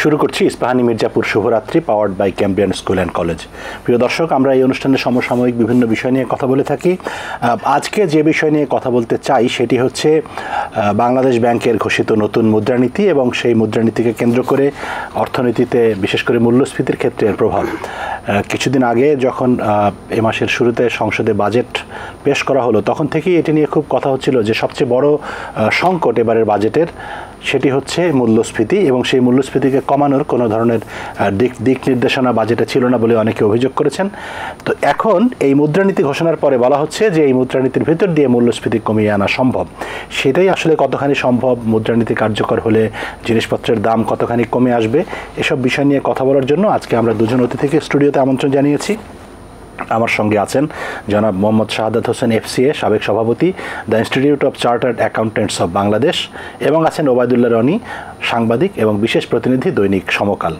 শুরু করছি ইস্পাহানি মির্জাপুর শুভরাত্রি powered by Cambrian School and College. প্রিয় দর্শক, আমরা এই অনুষ্ঠানে সমসাময়িক বিভিন্ন বিষয় নিয়ে কথা বলে থাকি। আজকে যে বিষয় নিয়ে কথা বলতে চাই সেটি হচ্ছে বাংলাদেশ ব্যাংকের ঘোষিত নতুন মুদ্রানীতি এবং সেই মুদ্রানীতিকে কেন্দ্র করে অর্থনীতিতে বিশেষ করে মূল্যস্ফীতির ক্ষেত্রে এর প্রভাব। কিছুদিন আগে যখন এ মাসের শুরুতে সংসদে বাজেট পেশ করা হলো তখন থেকেই এটি নিয়ে খুব কথা হচ্ছিল যে সবচেয়ে বড় সংকট এবারের বাজেটের সেটি হচ্ছে মূল্যস্ফীতি, এবং সেই মূল্যস্ফীতিকে কমানোর কোনো ধরনের দিক নির্দেশনা বাজেটে ছিল না বলে অনেকে অভিযোগ করেছেন। তো এখন এই মুদ্রানীতি ঘোষণার পরে বলা হচ্ছে যে এই মুদ্রানীতির ভিতর দিয়ে মূল্যস্ফীতি কমিয়ে আনা সম্ভব। সেটাই আসলে কতখানি সম্ভব, মুদ্রানীতি কার্যকর হলে জিনিসপত্রের দাম কতখানি কমে আসবে, এসব বিষয় নিয়ে কথা বলার জন্য আজকে আমরা দুজন অতিথিকে স্টুডিওতে আমন্ত্রণ জানিয়েছি। আমার সঙ্গে আছেন জনাব মোহাম্মদ শাহাদাত হোসেন FCA সাবেক সভাপতি, the institute of chartered accountants of Bangladesh, এবং আছেন ওবায়দুল্লাহ রনি, সাংবাদিক এবং বিশেষ প্রতিনিধি দৈনিক সমকাল।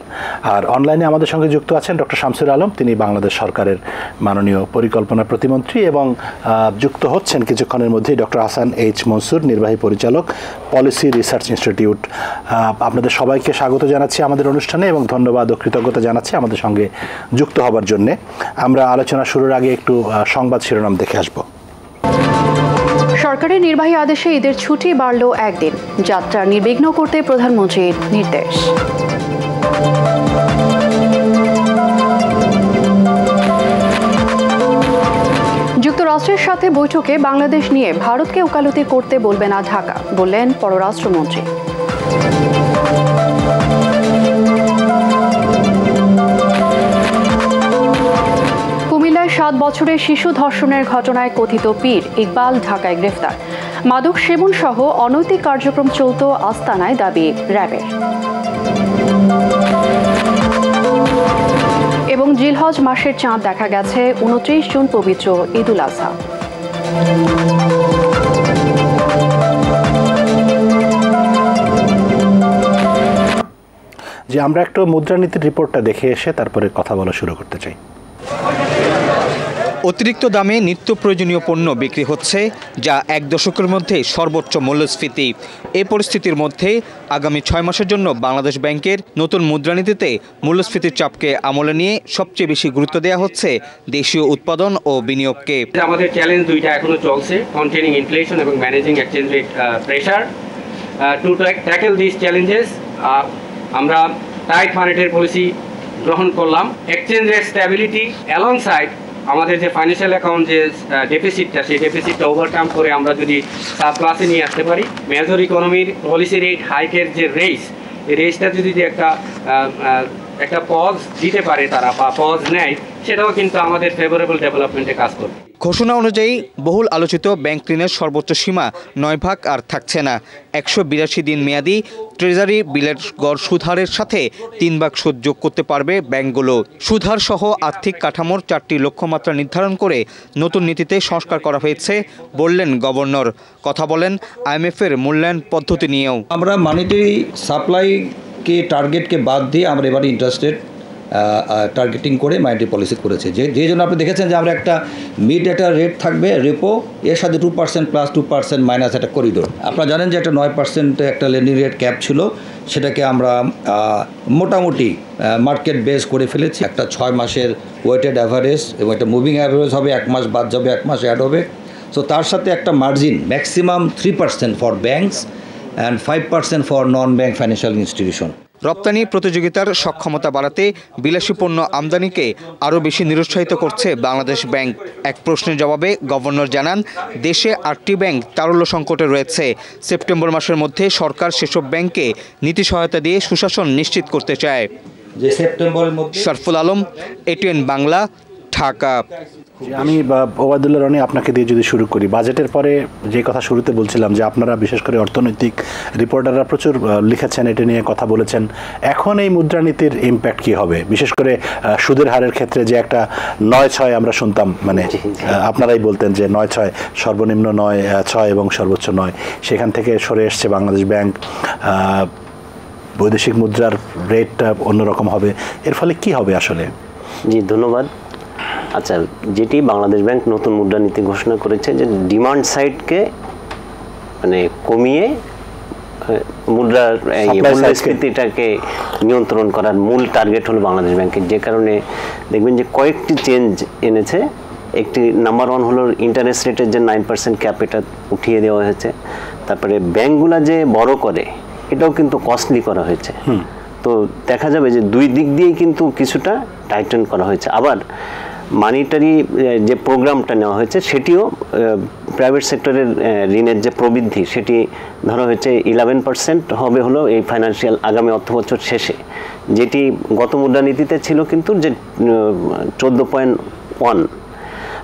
আর অনলাইনে আমাদের সঙ্গে যুক্ত আছেন ডক্টর শামসুল আলম, তিনি বাংলাদেশ সরকারের মাননীয় পরিকল্পনা প্রতিমন্ত্রী, এবং যুক্ত হচ্ছেন কিছুক্ষণের মধ্যেই ডক্টর হাসান H মনসুর, নির্বাহী পরিচালক, পলিসি রিসার্চ ইনস্টিটিউট। আপনাদের সবাইকে স্বাগত জানাচ্ছি আমাদের অনুষ্ঠানে এবং ধন্যবাদ ও কৃতজ্ঞতা জানাচ্ছি আমাদের সঙ্গে যুক্ত হবার জন্যে। আমরা আলোচনা শুরুর আগে একটু সংবাদ শিরোনাম দেখে আসব। সরকারের নির্বাহী আদেশে ঈদের ছুটি বাড়ল একদিন, যাত্রা নির্বিঘ্ন করতে প্রধানমন্ত্রীর নির্দেশ। যুক্তরাষ্ট্রের সাথে বৈঠকে বাংলাদেশ নিয়ে ভারতকে ওকালতি করতে বলবে না ঢাকা, বললেন পররাষ্ট্রমন্ত্রী। কুমিল্লায় 7 বছরের শিশু ধর্ষণের ঘটনায় কথিত পীর ইকবাল ঢাকায় গ্রেফতার। মাদক সেবন সহ অনৈতিক কার্যক্রম চলত আস্তানায়, দাবি র্যাবের। এবং জিলহজ মাসের চাঁদ দেখা গেছে 29 জুন পবিত্র ঈদুল আজহা। যে আমরা একটু মুদ্রানীতির রিপোর্টটা দেখে এসে তারপরে কথা বলা শুরু করতে চাই। অতিরিক্ত দামে নিত্য প্রয়োজনীয় পণ্য বিক্রি হচ্ছে, যা এক দশকের মধ্যে সর্বোচ্চ মূল্যস্ফীতি। এই পরিস্থিতির মধ্যে আগামী 6 মাসের জন্য বাংলাদেশ ব্যাংকের নতুন মুদ্রানীতিতে মূল্যস্ফীতির চাপকে আমলে নিয়ে সবচেয়ে বেশি গুরুত্ব দেওয়া হচ্ছে দেশীয় উৎপাদন ও বিনিয়োগকে। আমাদের চ্যালেঞ্জ দুইটা এখনো চলছে, কন্টেনিং ইনফ্লেশন এবং managing exchange rate pressure. Two tackle this challenges আমরা টাইট মনিটারি পলিসি গ্রহণ করলাম। এক্সচেঞ্জ রেট স্ট্যাবিলিটি অ্যালংসাইড আমাদের যে ফাইন্যান্সিয়াল অ্যাকাউন্ট যে ডেফিসিটটা, সেই ডেফিসিটটা ওভারকাম করে আমরা যদি সারপ্লাসে নিয়ে আসতে পারি, মেজর ইকোনমির পলিসি রেট হাইকের যে রেস, এই রেসটা যদি একটা পজ দিতে পারে তারা, বা পজ নেয়, সেটাও কিন্তু আমাদের ফেভারেবল ডেভেলপমেন্টে কাজ করবে। ঘোষণা অনুযায়ী বহুল আলোচিত ব্যাংক ঋণের সর্বোচ্চ সীমা 9 ভাগ আর থাকছে না। 182 দিন মেয়াদি ট্রেজারি বিলের গড় সুদহারের সাথে 3 ভাগ সুদ যোগ করতে পারবে ব্যাংকগুলো। সুদহার সহ আর্থিক কাঠামোর 4টি লক্ষ্যমাত্রা নির্ধারণ করে নতুন নীতিতে সংস্কার করা হয়েছে, বললেন গভর্নর। কথা বলেন IMF এর মূল্যায়ন পদ্ধতি নিয়েও। আমরা মানিটারি সাপ্লাইকে টার্গেটকে বাদ দিয়ে আমরা এবারে ইন্টারেস্টেড টার্গেটিং করে মানিটারি পলিসি করেছে, যে জন্য আপনি দেখেছেন যে আমরা একটা মিড একটা রেট থাকবে রেপো, এর সাথে 2% প্লাস 2% মাইনাস একটা করিডোর। আপনারা জানেন যে একটা 9% একটা লেন্ডিং রেট ক্যাপ ছিল, সেটাকে আমরা মোটামুটি মার্কেট বেস করে ফেলেছি। একটা 6 মাসের ওয়েটেড অ্যাভারেজ এবং একটা মুভিং অ্যাভারেজ হবে, 1 মাস বাদ যাবে, 1 মাস অ্যাড হবে। সো তার সাথে একটা margin maximum 3% for banks and 5% for non bank financial institution. রপ্তানি প্রতিযোগিতার সক্ষমতা বাড়াতে বিলাসী পণ্য আমদানিকে আরও বেশি নিরুৎসাহিত করছে বাংলাদেশ ব্যাংক। এক প্রশ্নের জবাবে গভর্নর জানান, দেশে 8টি ব্যাংক তারল্য সংকটে রয়েছে। সেপ্টেম্বর মাসের মধ্যে সরকার সেসব ব্যাংককে নীতি সহায়তা দিয়ে সুশাসন নিশ্চিত করতে চায়। যে সেপ্টেম্বরের মধ্যে। শরফুল আলম, ATN বাংলা, ঢাকা। আমি ওবায়দুল্লাহ রনি আপনাকে দিয়ে যদি শুরু করি, বাজেটের পরে যে কথা শুরুতে বলছিলাম যে আপনারা বিশেষ করে অর্থনৈতিক রিপোর্টাররা প্রচুর লিখেছেন, এটা নিয়ে কথা বলেছেন। এখন এই মুদ্রানীতির ইম্প্যাক্ট কী হবে, বিশেষ করে সুদের হারের ক্ষেত্রে যে একটা 9-6 আমরা শুনতাম, মানে আপনারাই বলতেন যে 9-6, সর্বনিম্ন 9-6 এবং সর্বোচ্চ 9, সেখান থেকে সরে এসছে বাংলাদেশ ব্যাংক। বৈদেশিক মুদ্রার রেটটা অন্যরকম হবে, এর ফলে কি হবে আসলে? জি, ধন্যবাদ। আচ্ছা, যেটি বাংলাদেশ ব্যাংক নতুন মুদ্রানীতি ঘোষণা করেছে যে ডিমান্ড সাইডকে মানে কমিয়ে মূল্যস্ফীতিটাকে নিয়ন্ত্রণ করার মূল টার্গেট হলো বাংলাদেশ ব্যাংকের, যে কারণে দেখবেন যে কয়েকটি চেঞ্জ এনেছে। একটি নাম্বার 1 হলো ইন্টারেস্ট রেটের যে 9% ক্যাপ, এটা উঠিয়ে দেওয়া হয়েছে। তারপরে ব্যাংকগুলা যে বড় করে এটাও কিন্তু কস্টলি করা হয়েছে। তো দেখা যাবে যে দুই দিক দিয়েই কিন্তু কিছুটা টাইটেন করা হয়েছে। আবার মানিটারি যে প্রোগ্রামটা নেওয়া হয়েছে সেটিও প্রাইভেট সেক্টরের ঋণের যে প্রবৃদ্ধি সেটি ধরা হয়েছে 11% হবে হলো এই ফাইন্যান্সিয়াল আগামী অর্থবছর শেষে, যেটি গত মুদ্রানীতিতে ছিল কিন্তু যে 14.1।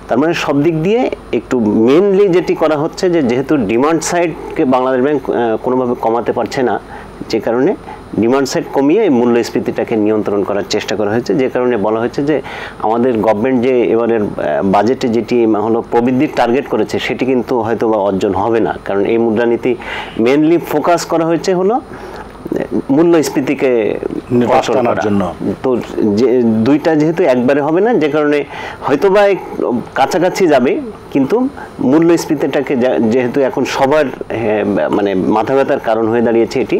তার মানে সব দিক দিয়ে একটু মেনলি যেটি করা হচ্ছে যে যেহেতু ডিমান্ড সাইডকে বাংলাদেশ ব্যাংক কোনোভাবে কমাতে পারছে না, যে কারণে ডিমান্ড সাইড কমিয়ে মূল্যস্ফীতিটাকে নিয়ন্ত্রণ করার চেষ্টা করা হয়েছে। যে কারণে বলা হয়েছে যে আমাদের গভর্নমেন্ট যে এবারের বাজেটে যেটি হলো প্রবৃদ্ধির টার্গেট করেছে সেটি কিন্তু হয়তো বা অর্জন হবে না, কারণ এই মুদ্রানীতি মেনলি ফোকাস করা হয়েছে হলো মূল্যস্ফীতিকে টানার জন্য। তো যে দুইটা যেহেতু একবারে হবে না, যে কারণে হয়তোবা কাছাকাছি যাবে, কিন্তু মূল্যস্ফীতিটাকে যেহেতু এখন সবার মানে মাথা ব্যথার কারণ হয়ে দাঁড়িয়েছে এটি,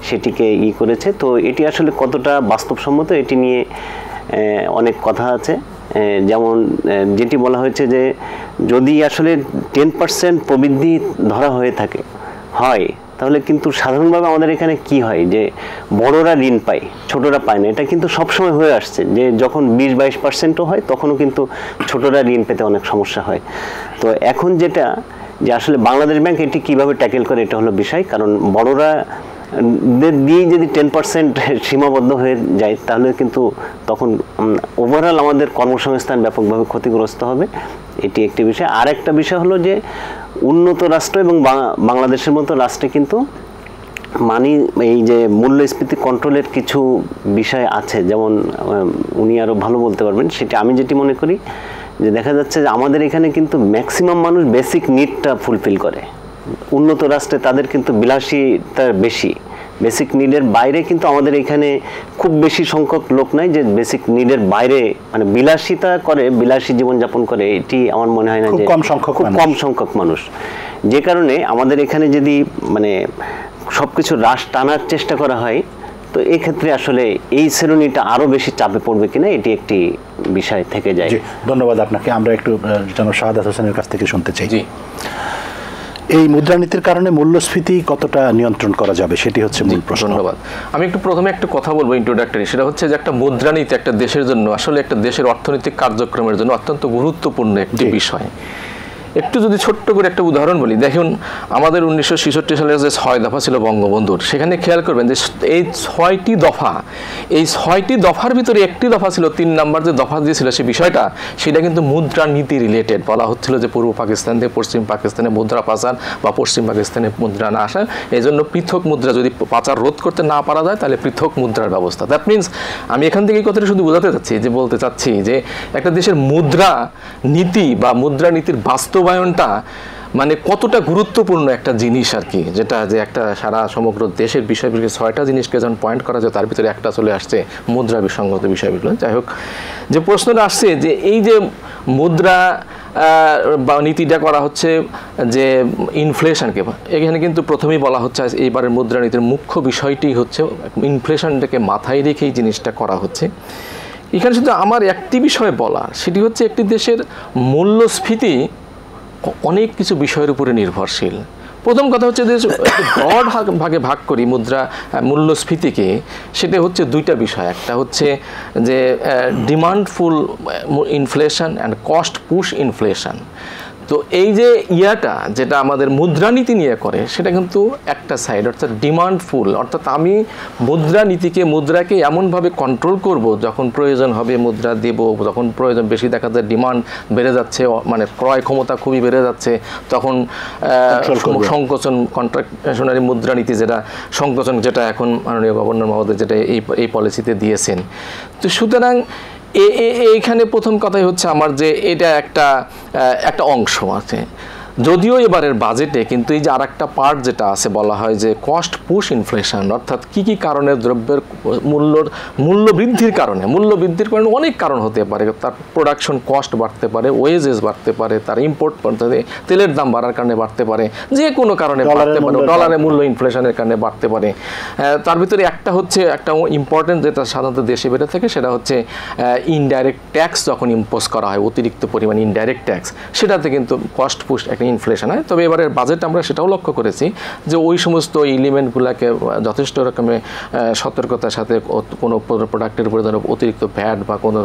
সেটিকে করেছে। তো এটি আসলে কতটা বাস্তবসম্মত এটি নিয়ে অনেক কথা আছে। যেমন যেটি বলা হয়েছে যে যদি আসলে 10% প্রবৃদ্ধি ধরা হয়ে থাকে হয়, তাহলে কিন্তু সাধারণভাবে আমাদের এখানে কি হয় যে বড়রা ঋণ পায়, ছোটরা পায় না। এটা কিন্তু সবসময় হয়ে আসছে যে যখন 20-22%ও হয় তখনও কিন্তু ছোটরা ঋণ পেতে অনেক সমস্যা হয়। তো এখন যেটা যে আসলে বাংলাদেশ ব্যাংক এটি কিভাবে ট্যাকেল করে এটা হলো বিষয়, কারণ বড়রা দিয়ে যদি 10% সীমাবদ্ধ হয়ে যায় তাহলে কিন্তু তখন ওভারঅল আমাদের কর্মসংস্থান ব্যাপকভাবে ক্ষতিগ্রস্ত হবে। এটি একটি বিষয়। আর একটা বিষয় হলো যে উন্নত রাষ্ট্র এবং বাংলাদেশের মতো রাষ্ট্রে কিন্তু এই যে মূল্যস্ফীতি কন্ট্রোলের কিছু বিষয় আছে, যেমন উনি আরও ভালো বলতে পারবেন। সেটা আমি যেটি মনে করি যে দেখা যাচ্ছে যে আমাদের এখানে কিন্তু ম্যাক্সিমাম মানুষ বেসিক নিডটা ফুলফিল করে। উন্নত রাষ্ট্রে তাদের কিন্তু বিলাসিতা বেশি, বেসিক নিডের বাইরে কিন্তু আমাদের এখানে খুব বেশি সংখ্যক লোক নাই যে বেসিক নিডের বাইরে মানে বিলাসিতা করে, বিলাসী জীবনযাপন করে। এটি আমার মনে হয় না, যে খুব কম সংখ্যক মানুষ। যে কারণে আমাদের এখানে যদি মানে সবকিছু রাশ টানার চেষ্টা করা হয়, তো এই ক্ষেত্রে আসলে এই শ্রেণীটা আরো বেশি চাপে পড়বে কিনা এটি একটি বিষয় থেকে যায়। ধন্যবাদ আপনাকে। আমরা একটু জনাব শাহাদাত হোসেনের কাছ থেকে শুনতে চাই। জি, এই মুদ্রানীতির কারণে মূল্যস্ফীতি কতটা নিয়ন্ত্রণ করা যাবে সেটি হচ্ছে মূল প্রশ্ন। ধন্যবাদ। আমি একটু প্রথমে একটা কথা বলবো ইন্ট্রোডাক্টরি, সেটা হচ্ছে যে একটা মুদ্রানীতি একটা দেশের জন্য, আসলে একটা দেশের অর্থনৈতিক কার্যক্রমের জন্য অত্যন্ত গুরুত্বপূর্ণ একটি বিষয়। একটু যদি ছোট্ট করে একটা উদাহরণ বলি, দেখুন আমাদের 1966 সালের যে 6 দফা ছিল বঙ্গবন্ধুর, সেখানে খেয়াল করবেন যে এই 6টি দফা, এই 6টি দফার ভিতরে একটি দফা ছিল 3 নম্বর যে দফা দিয়েছিল সে বিষয়টা, সেটা কিন্তু মুদ্রানীতি রিলেটেড। বলা হচ্ছিল যে পূর্ব পাকিস্তান থেকে পশ্চিম পাকিস্তানে মুদ্রা পাচার বা পশ্চিম পাকিস্তানে মুদ্রা না আসা, এই জন্য পৃথক মুদ্রা যদি পাচার রোধ করতে না পারা যায় তাহলে পৃথক মুদ্রার ব্যবস্থা। দ্যাট মিনস আমি এখান থেকে এই কথাটা শুধু বোঝাতে চাচ্ছি, যে বলতে চাচ্ছি যে একটা দেশের মুদ্রা নীতি বা মুদ্রানীতির বাস্তবায়নটা মানে কতটা গুরুত্বপূর্ণ একটা জিনিস আর কি, যেটা যে একটা সারা সমগ্র দেশের বিষয়গুলো 6টা জিনিসকে যখন পয়েন্ট করা যায় তার ভিতরে একটা চলে আসছে মুদ্রা বিসঙ্গত বিষয়গুলো। যাই হোক, যে প্রশ্নটা আসছে যে এই যে মুদ্রা বা নীতিটা করা হচ্ছে যে ইনফ্লেশনকে, এখানে কিন্তু প্রথমেই বলা হচ্ছে এইবারের মুদ্রানীতির মুখ্য বিষয়টি হচ্ছে ইনফ্লেশনটাকে মাথায় রেখেই জিনিসটা করা হচ্ছে। এখানে শুধু আমার একটি বিষয় বলা, সেটি হচ্ছে একটি দেশের মূল্যস্ফীতি অনেক কিছু বিষয়ের উপরে নির্ভরশীল। প্রথম কথা হচ্ছে যে ব্রড ভাগে ভাগ করি মূল্যস্ফীতিকে, সেটা হচ্ছে 2টা বিষয়। একটা হচ্ছে যে demandful inflation and cost push inflation. তো এই যে যেটা আমাদের মুদ্রানীতি নিয়ে করে, সেটা কিন্তু একটা সাইড, অর্থাৎ ডিমান্ডফুল, অর্থাৎ আমি মুদ্রাকে এমনভাবে কন্ট্রোল করব যখন প্রয়োজন হবে মুদ্রা দেব, যখন প্রয়োজন বেশি দেখা যায় ডিমান্ড বেড়ে যাচ্ছে, মানে ক্রয় ক্ষমতা খুবই বেড়ে যাচ্ছে, তখন সংকোচন কন্ট্রাকশনারি মুদ্রানীতি যেটা সংকোচন, যেটা এখন মাননীয় গভর্নর মহোদয় যেটা এই পলিসিতে দিয়েছেন। তো সুতরাং এইখানে প্রথম কথাই হচ্ছে আমার যে এটা একটা অংশ আছে। যদিও এবারের বাজেটে কিন্তু এই যে আর একটা পার্ট যেটা আছে বলা হয় যে কস্ট পুশ ইনফ্লেশন, অর্থাৎ কি কি কারণে দ্রব্যের মূল্য বৃদ্ধির কারণে অনেক কারণ হতে পারে। তার প্রোডাকশন কস্ট বাড়তে পারে, ওয়েজেস বাড়তে পারে, তার ইম্পোর্ট তেলের দাম বাড়ার কারণে বাড়তে পারে, যে কোনো কারণে বাড়তে পারে, ডলারের মূল্য ইনফ্লেশনের কারণে বাড়তে পারে। তার ভিতরে একটা হচ্ছে একটা ইম্পর্টেন্ট যেটা সাধারণত দেশে বেড়ে থাকে, সেটা হচ্ছে ইনডাইরেক্ট ট্যাক্স যখন ইম্পোজ করা হয়, অতিরিক্ত পরিমাণ ইনডাইরেক্ট ট্যাক্স, সেটাতে কিন্তু কস্ট পুশ একটা ইনফ্লেশন হয়। তবে এবারের বাজেট আমরা সেটাও লক্ষ্য করেছি যে ওই সমস্ত এলিমেন্টগুলোকে যথেষ্ট রকমের সতর্কতার সাথে কোনো প্রোডাক্টের উপরে যেন অতিরিক্ত ভ্যাট বা কোনো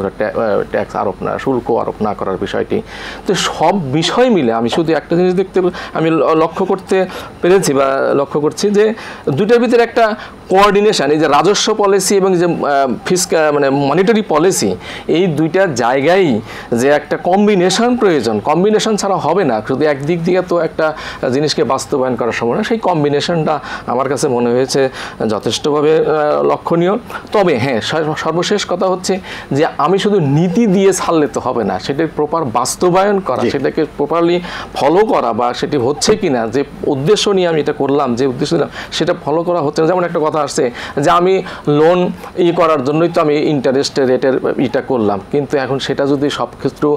ট্যাক্স আরোপ না, শুল্ক আরোপ না করার বিষয়টি। তো সব বিষয় মিলে আমি শুধু একটা জিনিস আমি লক্ষ্য করতে পেরেছি বা লক্ষ্য করছি যে দুইটার ভিতরে একটা কোঅর্ডিনেশন, এই যে রাজস্ব পলিসি এবং যে মানে মনিটারি পলিসি, এই দুইটা জায়গায় যে একটা কম্বিনেশন প্রয়োজন, কম্বিনেশন ছাড়া হবে না। শুধু একদিক দিয়ে তো একটা জিনিসকে বাস্তবায়ন করা সম্ভব না, সেই কম্বিনেশনটা আমার কাছে মনে হয়েছে যথেষ্টভাবে লক্ষণীয়। তবে হ্যাঁ, সর্বশেষ কথা হচ্ছে যে আমি শুধু নীতি দিয়ে ছাড়লে তো হবে না, সেটার প্রপার বাস্তবায়ন করা, সেটাকে প্রপারলি ফলো করা, বা সেটি হচ্ছে কিনা, যে উদ্দেশ্য নিয়ে আমি এটা করলাম, যে উদ্দেশ্য দিলাম সেটা ফলো করা হচ্ছে না। যেমন একটা কথা আসছে যে আমি লোন করার জন্যই তো আমি ইন্টারেস্ট রেটের করলাম, কিন্তু এখন সেটা যদি সব ক্ষেত্রে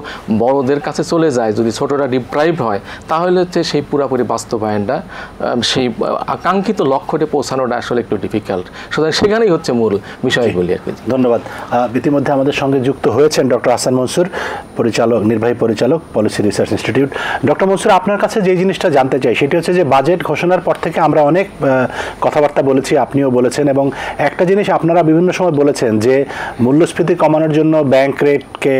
বড়দের কাছে চলে যায়, যদি ছোটরা ডিপ্রাইভড হয়, তাহলে হচ্ছে সেই পুরোপুরি বাস্তবায়নটা, সেই আকাঙ্ক্ষিত লক্ষ্যতে পৌঁছানোটা আসলে একটু ডিফিকাল্ট। সুতরাং সেখানেই হচ্ছে মূল বিষয়গুলি আর কি। ধন্যবাদ। ইতিমধ্যে আমাদের সঙ্গে যুক্ত হয়েছেন ডক্টর হাসান মনসুর, নির্বাহী পরিচালক, policy research institute. Doctor Mansur, আপনার কাছে যে জিনিসটা জানতে চাই সেটি হচ্ছে যে বাজেট ঘোষণার পর থেকে আমরা অনেক কথাবার্তা বলেছি, আপনিও বলেছেন, এবং একটা জিনিস আপনারা বিভিন্ন সময় বলেছেন যে মূল্যস্ফীতি কমানোর জন্য ব্যাংক রেটকে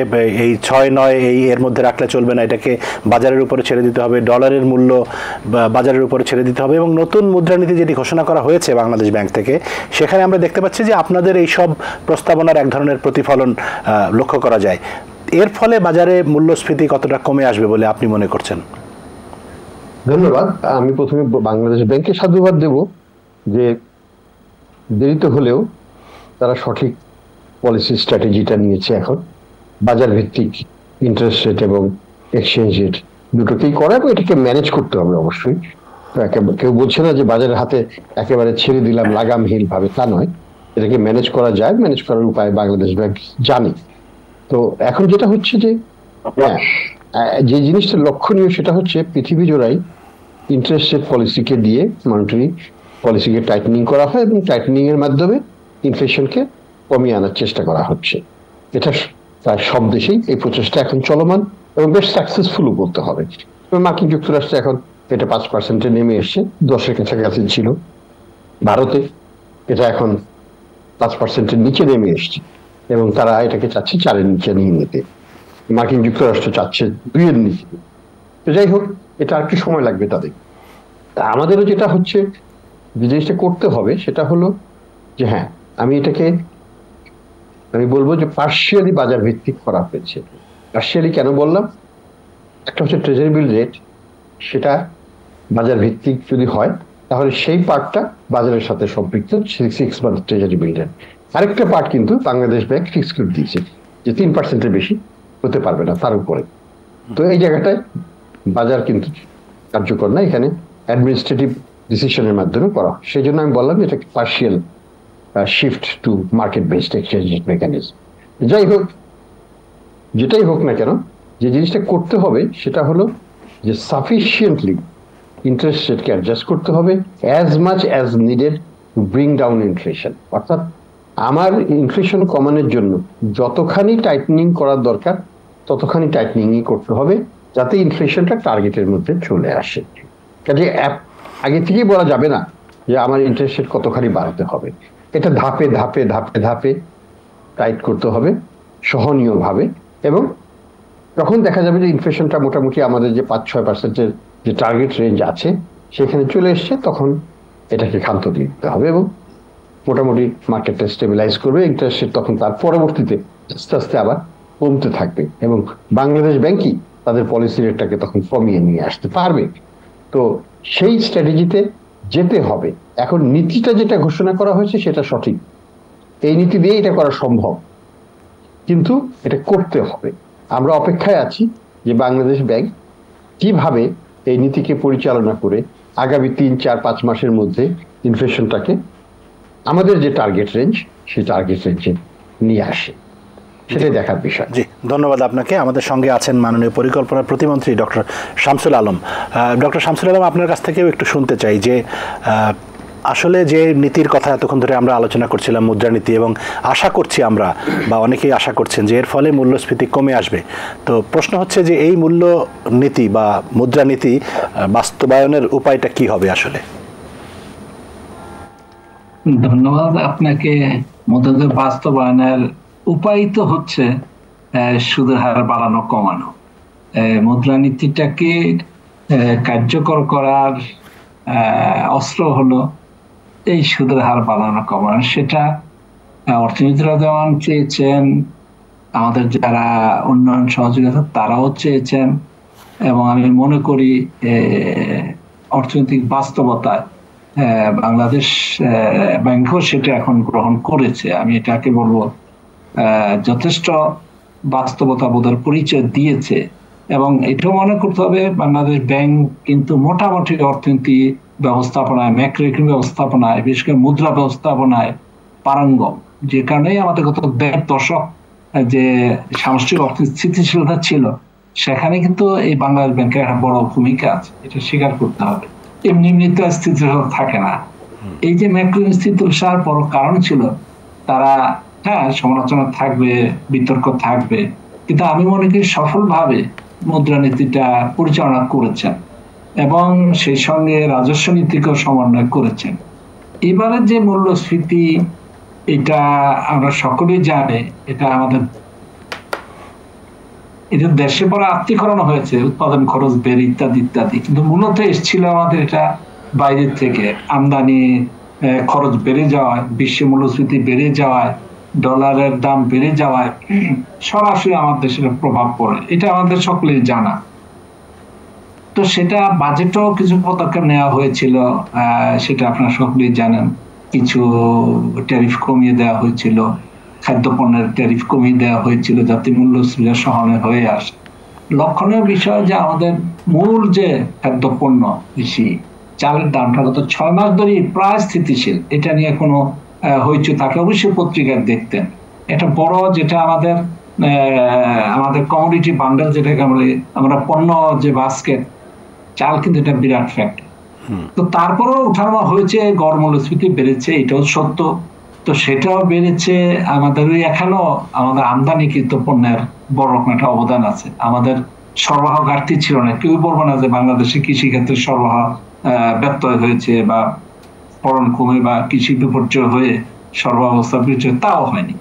এই 6-9 এর মধ্যে রাখলে চলবে না, এটাকে বাজারের উপরে ছেড়ে দিতে হবে, ডলারের মূল্য বাজারের উপরে ছেড়ে দিতে হবে, এবং নতুন মুদ্রানীতি যেটি ঘোষণা করা হয়েছে বাংলাদেশ ব্যাংক থেকে, সেখানে আমরা দেখতে পাচ্ছি যে আপনাদের এই সব প্রস্তাবনার এক ধরনের প্রতিফলন লক্ষ্য করা যায়। এর ফলে বাজারে মূল্যস্ফীতি কতটা কমে আসবে বলে আপনি মনে করছেন? ধন্যবাদ। আমি প্রথমে বাংলাদেশ ব্যাংকে সাধুবাদ দেব যে দেরিতে হলেও তারা সঠিক পলিসি স্ট্র্যাটেজিটা নিয়েছে। এখন বাজার ভিত্তিক ইন্টারেস্ট রেট এবং এক্সচেঞ্জ রেট দুটোকেই করা, এবং এটাকে ম্যানেজ করতে হবে অবশ্যই। কেউ বলছে না যে বাজারের হাতে একেবারে ছেড়ে দিলাম লাগামহীন ভাবে, তা নয়, এটাকে ম্যানেজ করা যায়, ম্যানেজ করার উপায় বাংলাদেশ ব্যাংক জানে। তো এখন যেটা হচ্ছে যে যে জিনিসটা লক্ষণীয় সেটা হচ্ছে পৃথিবী জোড়াই ইন্টারেস্ট রেট পলিসিকে দিয়ে মনিটারি পলিসিকে টাইটেনিং করা হয়, এবং টাইটেনিং এর মাধ্যমে ইনফ্লেশনকে কমিয়ে আনার চেষ্টা করা হচ্ছে। এটা প্রায় সব দেশেই এই প্রচেষ্টা এখন চলমান এবং বেশ সাকসেসফুলও বলতে হবে। মার্কিন যুক্তরাষ্ট্রে এখন এটা 5% নেমে এসছে, 10-এর কাছাকাছি ছিল। ভারতে এটা এখন 5%-এর নিচে নেমে এসছে, এবং তারা এটাকে চাচ্ছে 4-এর নিচে নিয়ে নিতে। মার্কিন যুক্তরাষ্ট্র চাচ্ছে 2-এর নিচে। তো যাই হোক, এটা আর কি সময় লাগবে তাদের। আমাদেরও যেটা হচ্ছে যে জিনিসটা করতে হবে সেটা হলো যে হ্যাঁ, আমি বলবো যে পার্শিয়ালি বাজার ভিত্তিক করা হয়েছে। পার্শিয়ালি কেন বললাম? একটা হচ্ছে ট্রেজারি বিল রেট, সেটা বাজার ভিত্তিক যদি হয় তাহলে সেই পার্টটা বাজারের সাথে সম্পৃক্ত 6 মান্থ ট্রেজারি বিল রেট। আরেকটা পার্ট কিন্তু বাংলাদেশ ব্যাংক ফিক্স করে দিয়েছে যে 3%-এর বেশি হতে পারবে না তার উপরে। তো এই জায়গাটায় বাজার কিন্তু কার্যকর না, এখানে অ্যাডমিনিস্ট্রেটিভ ডিসিশনের মাধ্যমে করা। সেই জন্য আমি বললাম এটা partial shift to market based exchange mechanism. যাই হোক, যেটাই হোক না কেন, যে জিনিসটা করতে হবে সেটা হলো যে সাফিসিয়েন্টলি ইন্টারেস্ট রেটকে অ্যাডজাস্ট করতে হবে as much as needed to bring down inflation. অর্থাৎ আমার ইনফ্লেশন কমানোর জন্য যতখানি টাইটেনিং করার দরকার ততখানি টাইটেনিংই করতে হবে, যাতে ইনফ্লেশনটা টার্গেটের মধ্যে চলে আসে। কাজে আগে থেকেই বলা যাবে না যে আমার ইন্টারেস্ট রেট কতখানি বাড়াতে হবে। এটা ধাপে ধাপে ধাপে ধাপে টাইট করতে হবে সহনীয়ভাবে, এবং তখন দেখা যাবে যে ইনফ্লেশনটা মোটামুটি আমাদের যে 5-6%-এর যে টার্গেট রেঞ্জ আছে সেখানে চলে এসছে, তখন এটাকে ক্ষান্ত দিয়ে দিতে হবে এবং মোটামুটি মার্কেটটা স্টেবিলাইজ করবে। ইন্টারেস্ট রেট তখন তার পরবর্তীতে আস্তে আস্তে আবার কমতে থাকবে, এবং বাংলাদেশ ব্যাংকই তাদের পলিসি রেটটাকে তখন কমিয়ে নিয়ে আসতে পারবে। তো সেই স্ট্র্যাটেজিতে যেতে হবে। এখন নীতিটা যেটা ঘোষণা করা হয়েছে সেটা সঠিক, এই নীতি দিয়ে এটা করা সম্ভব, কিন্তু এটা করতে হবে। আমরা অপেক্ষায় আছি যে বাংলাদেশ ব্যাংক কিভাবে এই নীতিকে পরিচালনা করে আগামী 3-4-5 মাসের মধ্যে ইনফ্লেশনটাকে আমাদের যে টার্গেট রেঞ্জ সেই টার্গেট রেঞ্জে নিয়ে আসে, সেটাই দেখার বিষয়। জি, ধন্যবাদ আপনাকে। আমাদের সঙ্গে আছেন মাননীয় পরিকল্পনা প্রতিমন্ত্রী ডক্টর শামসুল আলম। ডক্টর শামসুল আলম, আপনার কাছ থেকেও একটু শুনতে চাই যে আসলে যে নীতির কথা এতক্ষণ ধরে আমরা আলোচনা করছিলাম, মুদ্রানীতি, এবং আশা করছি আমরা বা অনেকেই আশা করছেন যে এর ফলে মূল্যস্ফীতি কমে আসবে। তো প্রশ্ন হচ্ছে যে এই মূল্যনীতি বা মুদ্রানীতি বাস্তবায়নের উপায়টা কি হবে আসলে? ধন্যবাদ আপনাকে। মুদ্রানীতি বাস্তবায়নের উপায় তো হচ্ছে সুদের হার বাড়ানো, কমানো। মুদ্রানীতিটাকে কার্যকর করার অস্ত্র হলো এই সুদের হার বাড়ানো, কমানো। সেটা অর্থনীতিরা যেমন চেয়েছেন, আমাদের যারা উন্নয়ন সহযোগিতা তারাও চেয়েছেন, এবং আমি মনে করি অর্থনৈতিক বাস্তবতায় বাংলাদেশ ব্যাংকও সেটা এখন গ্রহণ করেছে। আমি এটাকে বলবো যথেষ্ট বাস্তবতা বোধের পরিচয় দিয়েছে। এবং এটাও মনে করতে হবে বাংলাদেশ ব্যাংক কিন্তু মোটামুটি অর্থনীতি ব্যবস্থাপনায়, ম্যাক্রো ইকোনমিক ব্যবস্থাপনায়, বিশেষ করে মুদ্রা ব্যবস্থাপনায় পারঙ্গম। যে কারণেই আমাদের গত 1.5 দশক যে সামষ্টিক অর্থনীতি স্থিতিশীলতা ছিল, সেখানে কিন্তু এই বাংলাদেশ ব্যাংকের একটা বড় ভূমিকা আছে, এটা স্বীকার করতে হবে। এমনি এমনিতে স্থিতিশীলতা থাকে না। এই যে ম্যাক্রো স্থিতিশীলতার বড় কারণ ছিল, তারা সমালোচনা থাকবে, বিতর্ক থাকবে, কিন্তু আমি মনে করি সফলভাবে মুদ্রানীতিটা পরিচালনা করেছেন এবং সেই সঙ্গে রাজস্ব নীতিকেও সমন্বয় করেছেন। এবারে যে মূল্যস্ফীতি, এটা আমরা সকলেই জানি, এটা আমাদের দেশে পরে আত্মীকরণ হয়েছে, উৎপাদন খরচ বেড়ে ইত্যাদি ইত্যাদি, কিন্তু মূলত এসেছিল আমাদের এটা বাইরের থেকে। আমদানি খরচ বেড়ে যাওয়ায়, বিশ্ব মূল্যস্ফীতি বেড়ে যাওয়ায়, ডলারের দাম বেড়ে যাওয়ায় সরাসরি আমার দেশের প্রভাব পড়ে, এটা আমাদের সকলেই জানা। তো সেটা বাজেটেও কিছু পদক্ষেপ নেওয়া হয়েছিল, সেটা আপনারা সকলেই জানেন। কিছু ট্যারিফ কমিয়ে দেওয়া হয়েছিল, খাদ্যপণ্যের ট্যারিফ কমিয়ে দেওয়া হয়েছিল যাতে মূল্যস্ফীতি সহনীয় হয়ে আসে। লক্ষণীয় বিষয় যে আমাদের মূল যে খাদ্যপণ্য কৃষি, চালের দামটা গত 6 মাস ধরে প্রায় স্থিতিশীল। এটা নিয়ে কোনো হইচই থাকলে অবশ্যই পত্রিকায় দেখতেন। এটা বড় যেটা আমাদের কমোডিটি বান্ডেল যেটাকে আমরা পণ্য যে বাস্কেট, চাল কিন্তু এটা বিরাট ফ্যাক্টর। তো তারপরেও উঠানো হয়েছে, গড় মূল্যস্ফীতি বেড়েছে, এটাও সত্য। তো সেটাও বেড়েছে। আমাদের এখানেও আমাদের আমদানিকৃত পণ্যের বড় রকম একটা অবদান আছে। আমাদের সরবরাহ ঘাটতি ছিল না, কেউ বলবো না যে বাংলাদেশে কৃষিক্ষেত্রে সরবরাহ ব্যত্যয় হয়েছে বা ফলন কমে বা কৃষি বিপর্যয় হয়ে সরবরাহ অবস্থা বিপর্যয়, তাও হয়নি।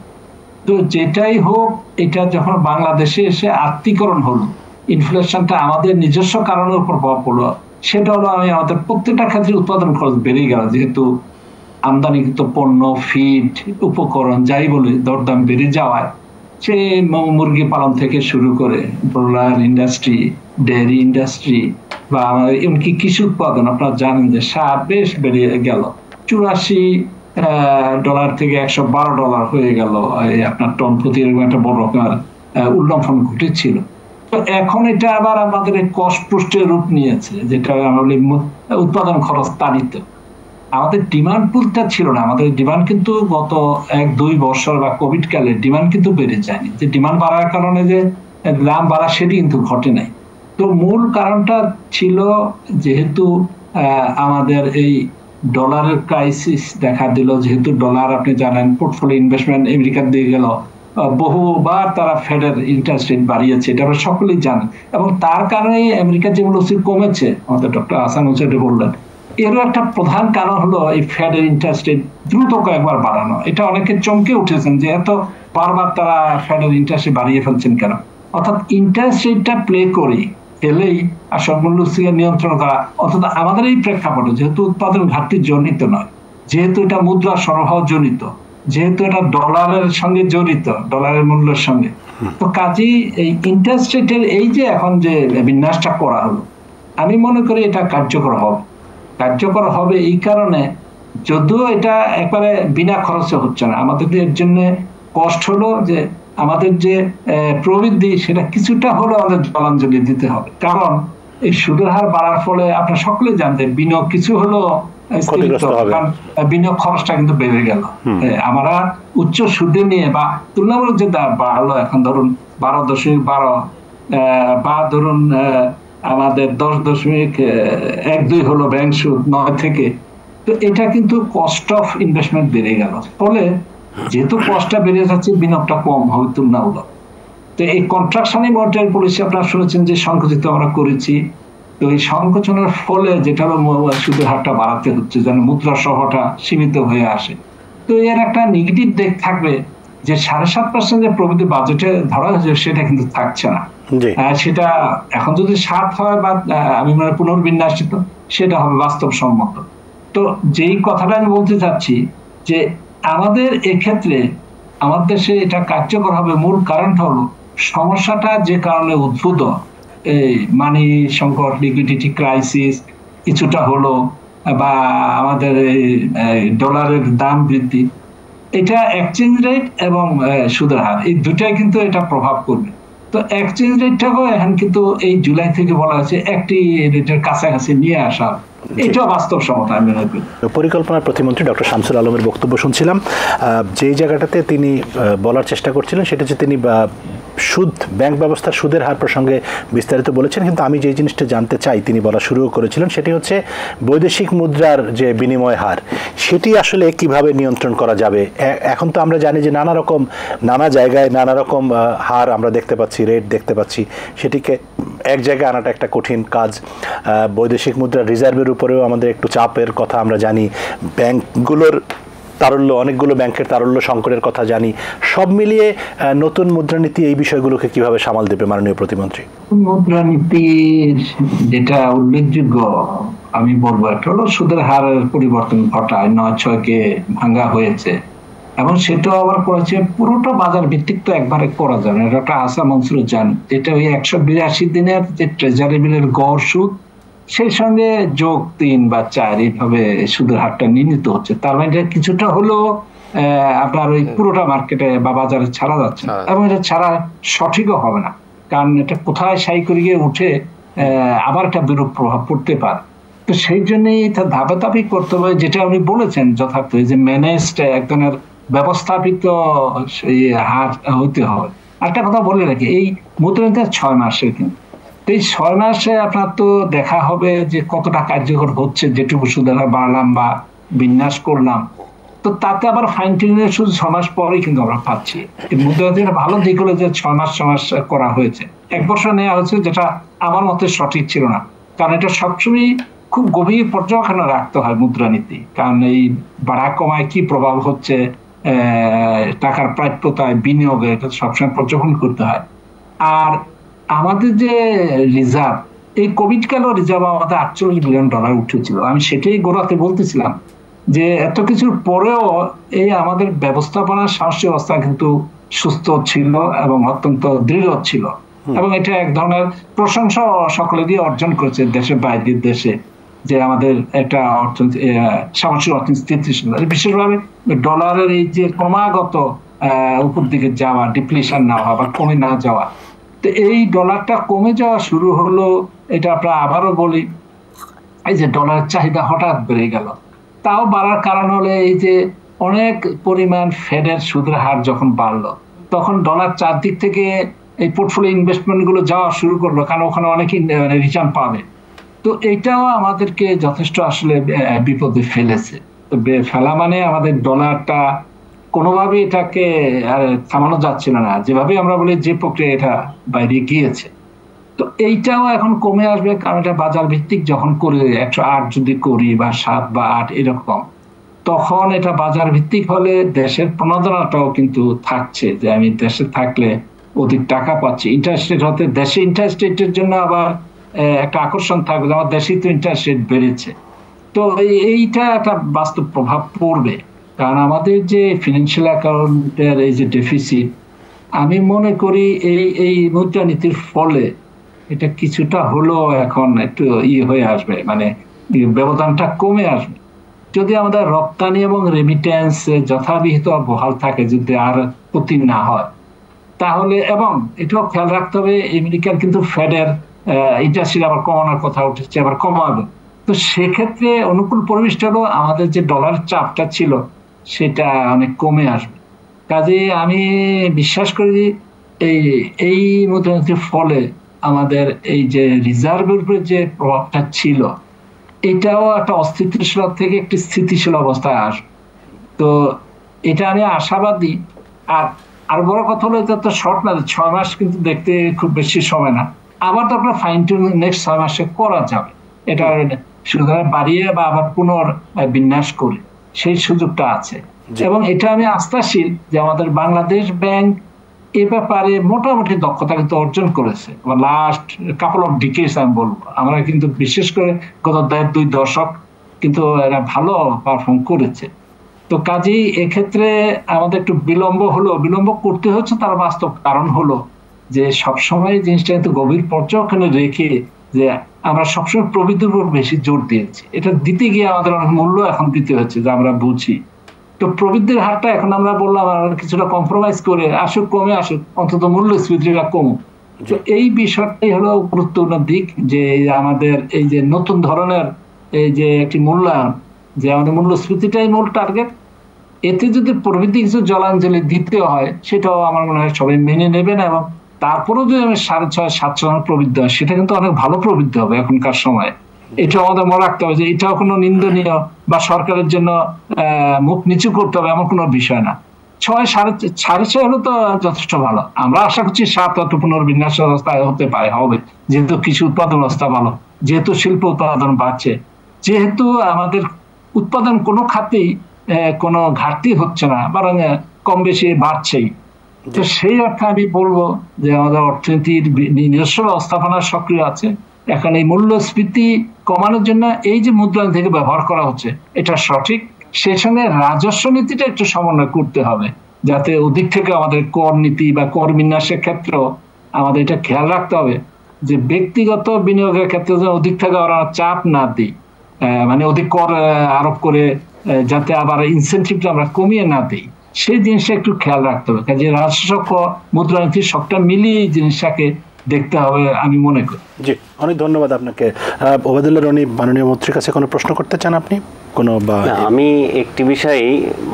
তো যেটাই হোক, এটা যখন বাংলাদেশে এসে আত্মীকরণ হলো, ইনফ্লেশনটা আমাদের নিজস্ব কারণের উপর প্রভাব পড়লো। সেটা হলো আমাদের প্রত্যেকটা ক্ষেত্রে উৎপাদন খরচ বেড়ে গেল, যেহেতু আমদানিকৃত পণ্য, ফিড, উপকরণ যাই বলে দরদাম বেড়ে যাওয়ায় সে মুরগি পালন থেকে শুরু করে ব্রয়লার ইন্ডাস্ট্রি, ডেয়ারি ইন্ডাস্ট্রি বা আমাদের এমনকি কৃষি উৎপাদন, আপনারা জানেন যে সার বেশ বেড়ে গেল। $84 থেকে $112 হয়ে গেল আপনার টন প্রতি, এরকম একটা বড় রকমের উল্লম্ফন ঘটেছিল। তো এখন এটা আবার আমাদের কষ্ট পুষ্টের রূপ নিয়েছে, যেটা আমাদের উৎপাদন খরচ তাড়িত। আমাদের ডিমান্ড পুলটা ছিল না, আমাদের ডিমান্ড কিন্তু গত 1-2 বছর বা কোভিড কালে ডিমান্ড কিন্তু বেড়ে যায়নি। যে ডিমান্ড বাড়ার কারণে যে দাম বাড়া সেটি কিন্তু ঘটে নাই। তো মূল কারণটা ছিল যেহেতু আমাদের এই ডলারের ক্রাইসিস দেখা দিল, যেহেতু ডলার আপনি জানেন পোর্টফোলিও ইনভেস্টমেন্ট আমেরিকার দিয়ে গেল, বহুবার তারা ফেডের ইন্টারেস্ট রেট বাড়িয়েছে, এটা আমরা সকলেই জানি। এবং তার কারণে আমেরিকার যে মূল্যস্ফীতি কমেছে, আমাদের ডক্টর আহসান হোসেন বললেন, এরও একটা প্রধান কারণ হলো এই ফেডের ইন্টারেস্ট রেট দ্রুত কয়েকবার বাড়ানো। এটা অনেকে চমকে উঠেছেন যে এত বারবার তারা ফেডের ইন্টারেস্ট বাড়িয়ে ফেলছেন কেন। অর্থাৎ ইন্টারেস্ট রেটটা প্লে করি এলেই আসল মূল্যস্ফীতি নিয়ন্ত্রণ করা। অর্থাৎ আমাদের এই প্রেক্ষাপটে যেহেতু উৎপাদন ঘাটতি জনিত নয়, যেহেতু এটা মুদ্রা সরবরাহ জনিত, যেহেতু এটা ডলারের সঙ্গে জড়িত, ডলারের মূল্যের সঙ্গে, তো কাজেই এই ইন্টারেস্ট রেটের এই যে এখন যে বিন্যাসটা করা হলো, আমি মনে করি এটা কার্যকর হবে। কার্যকর হবে এই কারণে, যদিও এটা একবারে বিনা খরচে হচ্ছে না, আমাদের এর জন্য কষ্ট হলো যে আমাদের যে প্রবৃদ্ধি সেটা কিছুটা হলেও আমাদের জলাঞ্জলি দিতে হবে। কারণ এই সুদের হার বাড়ার ফলে আপনারা সকলে জানতেন বিনিয়োগ কিছু হলো বিনিয়োগ খরচটা কিন্তু বেড়ে গেল। আমরা উচ্চ সুদে নিয়ে বা তুলনামূলক যে বাড়লো এখন ধরুন 12.12 বা ধরুন আমাদের 10.12 হলো ব্যাংক সুদ 9 থেকে, তো এটা কিন্তু কস্ট অফ ইনভেস্টমেন্ট বেড়ে গেল। ফলে যেহেতু কস্টটা বেড়ে যাচ্ছে বিনিয়োগটা কম হবে তুলনামূলক। তো এই কন্ট্রাকশনাল মনিটারি পলিসি আপনারা শুনেছেন যে সংকুচিত আমরা করেছি। তো এই সংকোচনের ফলে যেটা সুদের হারটা বাড়াতে হচ্ছে যেন মুদ্রা সহটা সীমিত হয়ে আসে। তো এর একটা নেগেটিভ দিক থাকবে যে 7.5% যে প্রবৃদ্ধি বাজেটে ধরা হয়েছে সেটা কিন্তু থাকছে না। সেটা এখন যদি 7 হয় বা আমি মনে হয় পুনর্বিন্যাসিত, সেটা হবে বাস্তবসম্মত। তো যেই কথাটা আমি বলতে চাচ্ছি যে আমাদের এক্ষেত্রে আমাদের দেশে এটা কার্যকর হবে, মূল কারণটা হলো সমস্যাটা যে কারণে উদ্ভূত, এই মানি সংকট, লিকুইডিটি ক্রাইসিস কিছুটা হলো বা আমাদের এই ডলারের দাম বৃদ্ধি, এটা এক্সচেঞ্জ রেট এবং সুদের হার এই দুটাই কিন্তু এটা প্রভাব করবে। তো এক্সচেঞ্জ রেটটাকেও এখন কিন্তু এই জুলাই থেকে বলা হয়েছে একটি রেটের কাছাকাছি নিয়ে আসা, এটাও বাস্তবসম্মত আমি মনে করি। পরিকল্পনার প্রতিমন্ত্রী ডক্টর শামসুল আলমের বক্তব্য শুনছিলাম, যেই জায়গাটাতে তিনি বলার চেষ্টা করছিলেন সেটা হচ্ছে তিনি সুদ, ব্যাংক ব্যবস্থার সুদের হার প্রসঙ্গে বিস্তারিত বলেছেন, কিন্তু আমি যে জিনিসটা জানতে চাই তিনি বলা শুরুও করেছিলেন সেটি হচ্ছে বৈদেশিক মুদ্রার যে বিনিময় হার সেটি আসলে কিভাবে নিয়ন্ত্রণ করা যাবে। এখন তো আমরা জানি যে নানা জায়গায় নানা রকম হার আমরা দেখতে পাচ্ছি, রেট দেখতে পাচ্ছি, সেটিকে এক জায়গায় আনাটা একটা কঠিন কাজ। বৈদেশিক মুদ্রার রিজার্ভের উপরেও আমাদের একটু চাপের কথা আমরা জানি, ব্যাংকগুলোর তারল্য, অনেকগুলো ব্যাংকের তারল্য সংকটের কথা জানি। সব মিলিয়ে নতুন মুদ্রানীতি এই বিষয়গুলোকে কিভাবে সামাল দেবে মাননীয় প্রতিমন্ত্রী? মুদ্রানীতির যেটা উল্লেখযোগ্য আমি বলবো একটা হলো সুদের হারের পরিবর্তন ঘটায় 9-6-কে ভাঙা হয়েছে এবং সেটাও আবার করেছে পুরোটা বাজার ভিত্তিক, তো একবারে করা যাবে না, এটা আসা মনসুর জান, যেটা ওই 182 দিনের যে ট্রেজারি বিলের গড় সুদ সেই সঙ্গে যোগ 3 বা 4 এইভাবে সুদের হারটা নির্ণীত হচ্ছে। তার মানে কিছুটা হলো আপনার ওই পুরোটা মার্কেটে বা বাজারে ছাড়া যাচ্ছে এবং এটা ছাড়া সঠিকও হবে না, কারণ এটা কোথায় সাই করে গিয়ে উঠে আবার একটা বিরূপ প্রভাব পড়তে পারে। তো সেই জন্যই এটা ধাপে ধাপে করতে হবে, যেটা উনি বলেছেন যথার্থ, যে ম্যানেজড এক ধরনের ব্যবস্থাপিত হার হইতে হবে। একটা কথা বলে রাখি, এই মুদ্রানীতি 6 মাসের, কিন্তু এই 6 মাসে আপনার তো দেখা হবে যে কতটা কার্যকর হচ্ছে, যেটুকু সুদের হার বাড়ালাম বা বিন্যাস করলাম, তো তাতে আবার ফাইন টিউনিং শুধু 6 মাস পরেই কিন্তু আমরা পাচ্ছি। এই মুদ্রানীতির ভালো দিক হলো যে 6 মাস করা হয়েছে, 1 বছর নেওয়া হয়েছে, যেটা আমার মতে সঠিক ছিল না, কারণ এটা সবসময় খুব গভীর পর্যবেক্ষণে রাখতে হয় মুদ্রানীতি, কারণ এই বাড়া কমায় কি প্রভাব হচ্ছে টাকার প্রাপ্যতায়, বিনিয়োগে, এটা সবসময় পর্যবেক্ষণ করতে হয়। আর আমাদের যে রিজার্ভ, এই কোভিড কালেও রিজার্ভ আমাদের $48 বিলিয়ন উঠেছিল। আমি সেটাই গোড়াতে বলতেছিলাম যে এত কিছুর পরেও এই আমাদের ব্যবস্থাপনার সাহসী অবস্থা কিন্তু সুস্থ ছিল এবং অত্যন্ত দৃঢ় ছিল, এবং এটা এক ধরনের প্রশংসা সকলেরই অর্জন করেছে দেশের বাইরের দেশে, যে আমাদের একটা অর্থনীতি, সামাজিক অর্থনীতি স্থিতিশীল, বিশেষভাবে ডলারের এই যে ক্রমাগত উপর দিকে যাওয়া, ডিপ্লিশন না হওয়া বা কমে না যাওয়া, তো এই ডলারটা কমে যাওয়া শুরু হলো। এটা আমরা আবারও বলি, এই যে ডলারের চাহিদা হঠাৎ বেড়ে গেল, তাও বাড়ার কারণ হলো এই যে অনেক পরিমাণ ফেডের সুদের হার যখন বাড়লো, তখন ডলার চারদিক থেকে এই পোর্টফোলিও ইনভেস্টমেন্ট গুলো যাওয়া শুরু করলো, কারণ ওখানে অনেকেই রিটার্ন পাবে। তো এইটাও আমাদেরকে যথেষ্ট আসলে বিপদে ফেলেছে। তো ফেলা মানে আমাদের ডলারটা কোনোভাবে এটাকে আর থামানো যাচ্ছিল না, যেভাবে আমরা বলি যে প্রক্রিয়া এটা বাইরে গিয়েছে। তো এইটাও এখন কমে আসবে, কারণ এটা বাজার ভিত্তিক যখন করি, 108 যদি করি বা 7 বা 8 এরকম, তখন এটা বাজার ভিত্তিক হলে দেশের প্রণোদনাটাও কিন্তু থাকছে, যে আমি দেশে থাকলে অধিক টাকা পাচ্ছি। ইন্টারেস্ট রেট হতে দেশে ইন্টারেস্ট রেটের জন্য আবার একটা আকর্ষণ থাকবে, আমার দেশেই তো ইন্টারেস্ট রেট বেড়েছে। তো এইটা একটা বাস্তব প্রভাব পড়বে, কারণ আমাদের যে ফিনান্সিয়াল অ্যাকাউন্টের এই যে ডেফিসিট, আমি মনে করি এই মুদ্রানীতির ফলে এটা কিছুটা হলো এখন একটু হয়ে আসবে, মানে ব্যবধানটা কমে আসবে। যদি আমাদের রপ্তানি এবং রেমিটেন্স যথাবিহিত বহাল থাকে, যদি আর ক্ষতি না হয়, তাহলে, এবং এটাও খেয়াল রাখতে হবে আমেরিকার কিন্তু ফেডের ইন্টারেস্ট আবার কমানোর কথা উঠেছে, আবার কমাবে। তো সেক্ষেত্রে অনুকূল পরিবেশটা হলো আমাদের যে ডলার চাপটা ছিল সেটা অনেক কমে আসবে। কাজে আমি বিশ্বাস করি এই মুদ্রানীতির ফলে আমাদের এই যে রিজার্ভের উপরে যে প্রভাবটা ছিল এটাও একটা অস্থিতিশীলতা থেকে একটি স্থিতিশীল অবস্থায় আসবে। তো এটা আমি আশাবাদী। আর বড় কথা হলো এটা তো শর্ট না, 6 মাস কিন্তু দেখতে খুব বেশি সময় না। আবার তো আপনার ফাইন টিউনিং নেক্সট 6 মাসে করা যাবে, এটা সুতরাং বাড়িয়ে বা আবার পুনর্বিন্যাস করে সেই সুযোগটা আছে। এবং এটা আমি আস্থাশীল যে আমাদের বাংলাদেশ ব্যাংক এ ব্যাপারে মোটামুটি দক্ষতা কিন্তু অর্জন করেছে। লাস্ট কাপল অফ ডিকেডস আমি বলবো, আমরা কিন্তু বিশেষ করে গত 1.5-2 দশক কিন্তু এরা ভালো পারফর্ম করেছে। তো কাজেই এক্ষেত্রে আমাদের একটু বিলম্ব করতে হচ্ছে, তার বাস্তব কারণ হলো যে সবসময় জিনিসটা কিন্তু গভীর পর্যবেক্ষণে রেখে যে আমরা সবসময় প্রবৃদ্ধির উপর বেশি জোর দিয়েছি। এটা দিতে গিয়ে আমাদের অনেক মূল্য এখন দিতে হচ্ছে যে আমরা বুঝি। তো প্রবৃদ্ধির হারটা এখন আমরা বললাম আমরা কিছুটা কম্প্রোমাইজ করে আসুক, কমে আসুক, অন্তত মূল্যস্ফীতিটা কমুক। তো এই বিষয়টাই হলো গুরুত্বপূর্ণ দিক, যে আমাদের এই যে নতুন ধরনের এই যে একটি মূল্যায়ন, যে আমাদের মূল্যস্ফীতিটাই মূল টার্গেট। এতে যদি প্রবৃদ্ধি কিছু জলাঞ্জলি দিতে হয় সেটাও আমার মনে হয় সবাই মেনে নেবেন, এবং তারপরেও যদি আমি 6.5-7% প্রবৃদ্ধি হয় সেটা কিন্তু অনেক ভালো প্রবৃদ্ধি হবে এখনকার সময়। এটা আমাদের মনে রাখতে হবে যে এটাও কোনো নিন্দনীয় বা সরকারের জন্য মুখ নিচু করতে হবে এমন কোনো বিষয় না। 6.5 হলে তো যথেষ্ট ভালো। আমরা আশা করছি 7 পুনর্বিন্যাস অবস্থায় হতে পারে, হবে, যেহেতু কিছু উৎপাদন অবস্থা ভালো, যেহেতু শিল্প উৎপাদন বাড়ছে, যেহেতু আমাদের উৎপাদন কোনো খাতেই কোনো ঘাটতি হচ্ছে না, বরং কম বেশি বাড়ছেই। তো সেই অর্থে আমি বলবো যে আমাদের অর্থনীতির নিজস্ব ব্যবস্থাপনা সক্রিয় আছে। এখন এই মূল্যস্ফীতি কমানোর জন্য এই যে মুদ্রানীতি থেকে ব্যবহার করা হচ্ছে এটা সঠিক, সেই সঙ্গে রাজস্ব নীতিটা একটু সমন্বয় করতে হবে, যাতে ওদিক থেকে আমাদের কর নীতি বা কর বিন্যাসের ক্ষেত্রেও আমাদের এটা খেয়াল রাখতে হবে যে ব্যক্তিগত বিনিয়োগের ক্ষেত্রে ওদিক থেকে ওরা চাপ না দিই, মানে অধিক কর আরোপ করে যাতে আবার ইনসেন্টিভটা আমরা কমিয়ে না দিই, সেই জিনিসটা একটু খেয়াল রাখতে হবে। কাজে রাজস্ব মুদ্রানীতির সবটা মিলিয়ে এই জিনিসটাকে দেখতে হবে আমি মনে করি। জি, অনেক ধন্যবাদ আপনাকে। ওবায়দুল্লাহ রনি, মাননীয় মন্ত্রীর কাছে কোনো প্রশ্ন করতে চান আপনি? আমি একটি বিষয়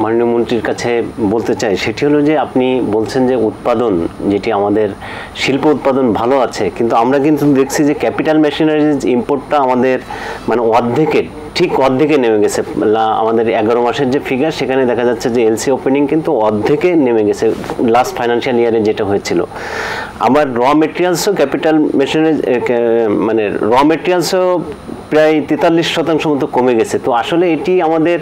মাননীয় মন্ত্রীর কাছে বলতে চাই, সেটি হলো যে আপনি বলছেন যে উৎপাদন, যেটি আমাদের শিল্প উৎপাদন ভালো আছে, কিন্তু আমরা কিন্তু দেখছি যে ক্যাপিটাল মেশিনারিজ ইম্পোর্টটা আমাদের মানে অর্ধেকে নেমে গেছে। আমাদের 11 মাসের যে ফিগার সেখানে দেখা যাচ্ছে যে এলসি ওপেনিং কিন্তু অর্ধেকে নেমে গেছে লাস্ট ফাইন্যান্সিয়াল ইয়ারে যেটা হয়েছিল। আবার র মেটেরিয়ালসও ক্যাপিটাল মেশিনারিজ মানে র মেটেরিয়ালসও প্রায় 43% মতো কমে গেছে। তো আসলে এটি আমাদের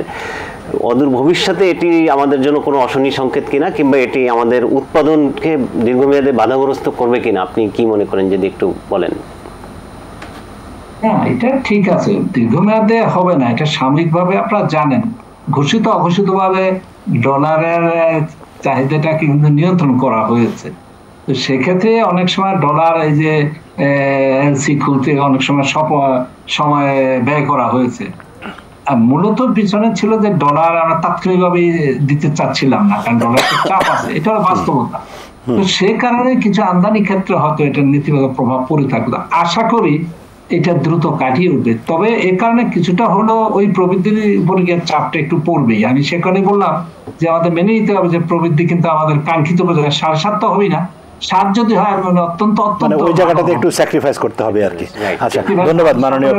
অদূর ভবিষ্যতে এটি আমাদের জন্য কোনো অশনি সংকেত কিনা, কিংবা এটি আমাদের উৎপাদনকে দীর্ঘমেয়াদে বাধাগ্রস্ত করবে কিনা, আপনি কি মনে করেন যদি একটু বলেন? হ্যাঁ, এটা ঠিক আছে, দীর্ঘমেয়াদে হবে না, এটা সাময়িকভাবে আপনারা জানেন ঘোষিত অঘোষিতভাবে ডলারের চাহিদাটা কিন্তু নিয়ন্ত্রণ করা হয়েছে। তো সেক্ষেত্রে অনেক সময় ডলার এই যে এলসি খুলতে অনেক সময় ব্যয় করা হয়েছে। মূলত পিছনে ছিল যে ডলার আমরা তাৎক্ষণিকভাবে দিতে চাচ্ছিলাম না, কারণ ডলারের চাপ আছে, এটা বাস্তবতা। তো সে কারণে কিছু আমদানি ক্ষেত্রে হয়তো এটার নেতিবাচক প্রভাব পড়ে থাকবে। আশা করি এটা দ্রুত কাটিয়ে উঠবে। তবে এ কারণে কিছুটা হলো ওই প্রবৃদ্ধির উপরে গিয়ে চাপটা একটু পড়বেই। আমি সেখানে বললাম যে আমাদের মেনে নিতে হবে যে প্রবৃদ্ধি কিন্তু আমাদের কাঙ্ক্ষিত 7.5 তো হবেই না, 7 যদি হয় মানে অত্যন্ত ওই জায়গাটাতে একটু স্যাক্রিফাইস করতে হবে আর কি। আচ্ছা, ধন্যবাদ মাননীয়,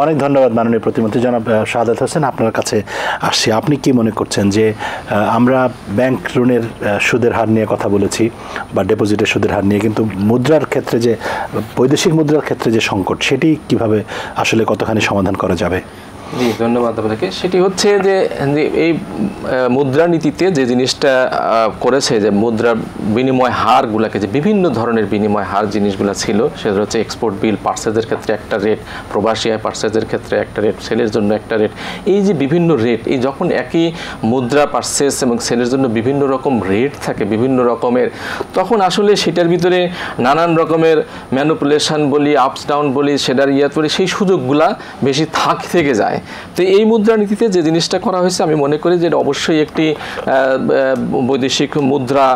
অনেক ধন্যবাদ মাননীয় প্রতিমন্ত্রী জনাব শাহাদাত হোসেন। আপনার কাছে আসছি, আপনি কি মনে করছেন যে আমরা ব্যাংক ঋণের সুদের হার নিয়ে কথা বলেছি বা ডিপোজিটের সুদের হার নিয়ে, কিন্তু মুদ্রার ক্ষেত্রে যে বৈদেশিক মুদ্রার ক্ষেত্রে যে সংকট, সেটি কিভাবে আসলে কতখানি সমাধান করা যাবে? জি, ধন্যবাদ আপনাকে। সেটি হচ্ছে যে এই মুদ্রানীতিতে যে জিনিসটা করেছে, যে মুদ্রার বিনিময় হারগুলোকে, যে বিভিন্ন ধরনের বিনিময় হার জিনিসগুলো ছিল, সেটা হচ্ছে এক্সপোর্ট বিল পার্সেজের ক্ষেত্রে একটা রেট, প্রবাসী পার্সেজের ক্ষেত্রে একটা রেট, সেলের জন্য একটা রেট, এই যে বিভিন্ন রেট, এই যখন একই মুদ্রা পার্সেজ এবং সেলের জন্য বিভিন্ন রকম রেট থাকে, বিভিন্ন রকমের, তখন আসলে সেটার ভিতরে নানান রকমের ম্যানিপুলেশন বলি, আপস ডাউন বলি, সেটার বলি, সেই সুযোগগুলা বেশি থেকে যায়। যায়। তো এই মুদ্রানীতিতে যে জিনিসটা করা হয়েছে আমি মনে করি যে এটা অবশ্যই একটি বৈদেশিক মুদ্রা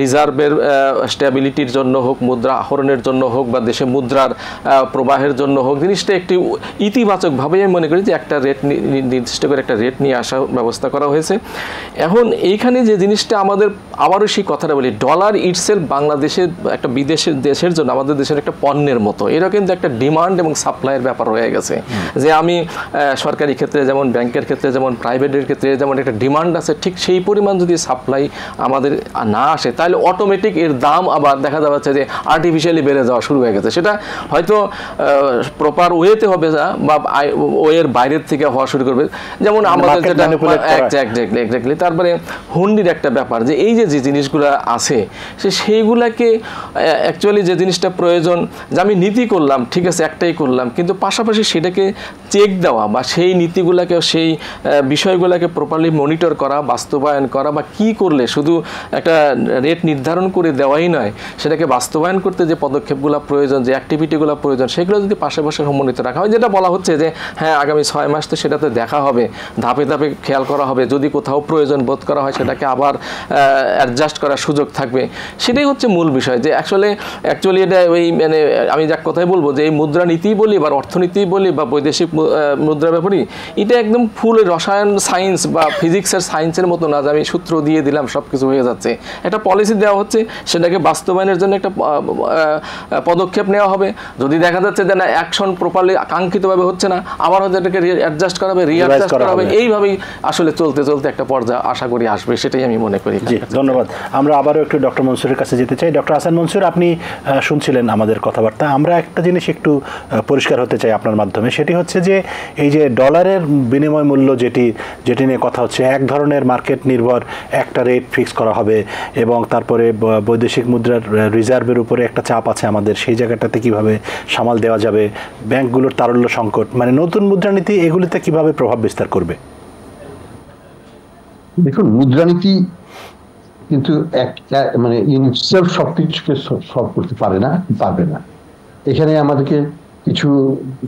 রিজার্ভের স্ট্যাবিলিটির জন্য হোক, মুদ্রা আহরণের জন্য হোক, বা দেশে মুদ্রার প্রবাহের জন্য হোক, জিনিসটা একটি ইতিবাচকভাবে আমি মনে করি যে একটা রেট নির্দিষ্ট করে একটা রেট নিয়ে আসার ব্যবস্থা করা হয়েছে। এখন এইখানে যে জিনিসটা আমাদের, আবারও সেই কথাটা বলি, ডলার ইটসেলফ বাংলাদেশের একটা বিদেশের দেশের জন্য আমাদের দেশের একটা পণ্যের মতো, এটা কিন্তু একটা ডিমান্ড এবং সাপ্লাইয়ের ব্যাপার হয়ে গেছে। যে আমি সরকারি ক্ষেত্রে যেমন, ব্যাংকের ক্ষেত্রে যেমন, প্রাইভেটের ক্ষেত্রে যেমন একটা ডিমান্ড আছে, ঠিক সেই পরিমাণ যদি সাপ্লাই আমাদের না আসে তাহলে অটোমেটিক এর দাম আবার দেখা যাচ্ছে যে আর্টিফিশিয়ালি বেড়ে যাওয়া শুরু হয়ে গেছে। সেটা হয়তো প্রপার ওয়েতে হবে না, বা ওয়ের বাইরের থেকে হওয়া শুরু করবে। যেমন আমাদের যেটা এক্স্যাক্টলি, তারপরে হুন্ডির একটা ব্যাপার, যে এই যে জিনিসগুলো আছে সেইগুলাকে অ্যাকচুয়ালি যে জিনিসটা প্রয়োজন, যে আমি নীতি করলাম, ঠিক আছে একটাই করলাম, কিন্তু পাশাপাশি সেটাকে চেক দেওয়া বা সেই নীতিগুলোকে, সেই বিষয়গুলোকে প্রপারলি মনিটর করা, বাস্তবায়ন করা, বা কি করলে শুধু একটা রেট নির্ধারণ করে দেওয়াই নয়, সেটাকে বাস্তবায়ন করতে যে পদক্ষেপগুলো প্রয়োজন, যে অ্যাক্টিভিটিগুলো প্রয়োজন, সেগুলো যদি পাশাপাশি সমন্বিত রাখা হয়, যেটা বলা হচ্ছে যে হ্যাঁ আগামী 6 মাস তো সেটাতে দেখা হবে, ধাপে ধাপে খেয়াল করা হবে, যদি কোথাও প্রয়োজন বোধ করা হয় সেটাকে আবার অ্যাডজাস্ট করার সুযোগ থাকবে। সেটাই হচ্ছে মূল বিষয়। যে অ্যাকচুয়ালি এটা ওই মানে আমি যা কথাই বলবো, যে এই মুদ্রানীতি বলি বা অর্থনীতি বলি বা বৈদেশিক মুদ্রা ব্যাপারই, এটা একদম ফুল রসায়ন সায়েন্স বা ফিজিক্সের সায়েন্সের মতো না যে আমি সূত্র দিয়ে দিলাম সব কিছু হয়ে যাচ্ছে। একটা পলিসি দেওয়া হচ্ছে, সেটাকে বাস্তবায়নের জন্য একটা পদক্ষেপ নেওয়া হবে। যদি দেখা যাচ্ছে যে না অ্যাকশন প্রপারলি কাঙ্ক্ষিতভাবে হচ্ছে না, আবার হয়তো এটাকে অ্যাডজাস্ট করা হবে, রিঅ্যাডজাস্ট করা হবে। এইভাবেই আসলে চলতে চলতে একটা পর্যায়ে আশা করি আসবে, সেটাই আমি মনে করি। জি, ধন্যবাদ। আমরা আবারও একটু ডক্টর মনসুরের কাছে যেতে চাই। ডক্টর হাসান মনসুর, আপনি শুনছিলেন আমাদের কথাবার্তা। আমরা একটা জিনিস একটু পরিষ্কার হতে চাই আপনার মাধ্যমে, সেটি হচ্ছে যে এই যে ডলারের বিনিময় মূল্য যেটি নিয়ে কথা হচ্ছে, এক ধরনের মার্কেট নির্ভর একটা রেট ফিক্স করা হবে, এবং তারপরে বৈদেশিক মুদ্রার রিজার্ভের উপরে একটা চাপ আছে আমাদের, সেই জায়গাটাতে কিভাবে সামাল দেওয়া যাবে, ব্যাংকগুলোর তারল্য সংকট, মানে নতুন মুদ্রানীতি এগুলিতে কিভাবে প্রভাব বিস্তার করবে? দেখুন, মুদ্রানীতি কিন্তু একটা মানে ইনসেলফ সবকিছুকে সলভ করতে পারবে না। এখানে আমাদেরকে কিছু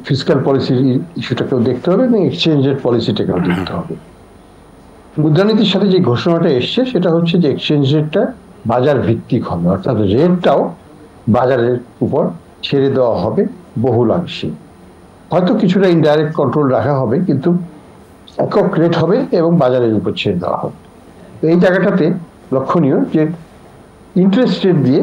ফিসক্যাল পলিসির ইস্যুটাকেও দেখতে হবে এবং এক্সচেঞ্জের পলিসিটাকেও দেখতে হবে। মুদ্রানীতির সাথে যে ঘোষণাটা এসছে সেটা হচ্ছে যে এক্সচেঞ্জ রেটটা বাজার ভিত্তিক হবে, অর্থাৎ রেটটাও বাজারের উপর ছেড়ে দেওয়া হবে বহুলাংশে। হয়তো কিছুটা ইনডাইরেক্ট কন্ট্রোল রাখা হবে, কিন্তু একক রেট হবে এবং বাজারের উপর ছেড়ে দেওয়া হবে। এই জায়গাটাতে লক্ষণীয় যে ইন্টারেস্ট রেট দিয়ে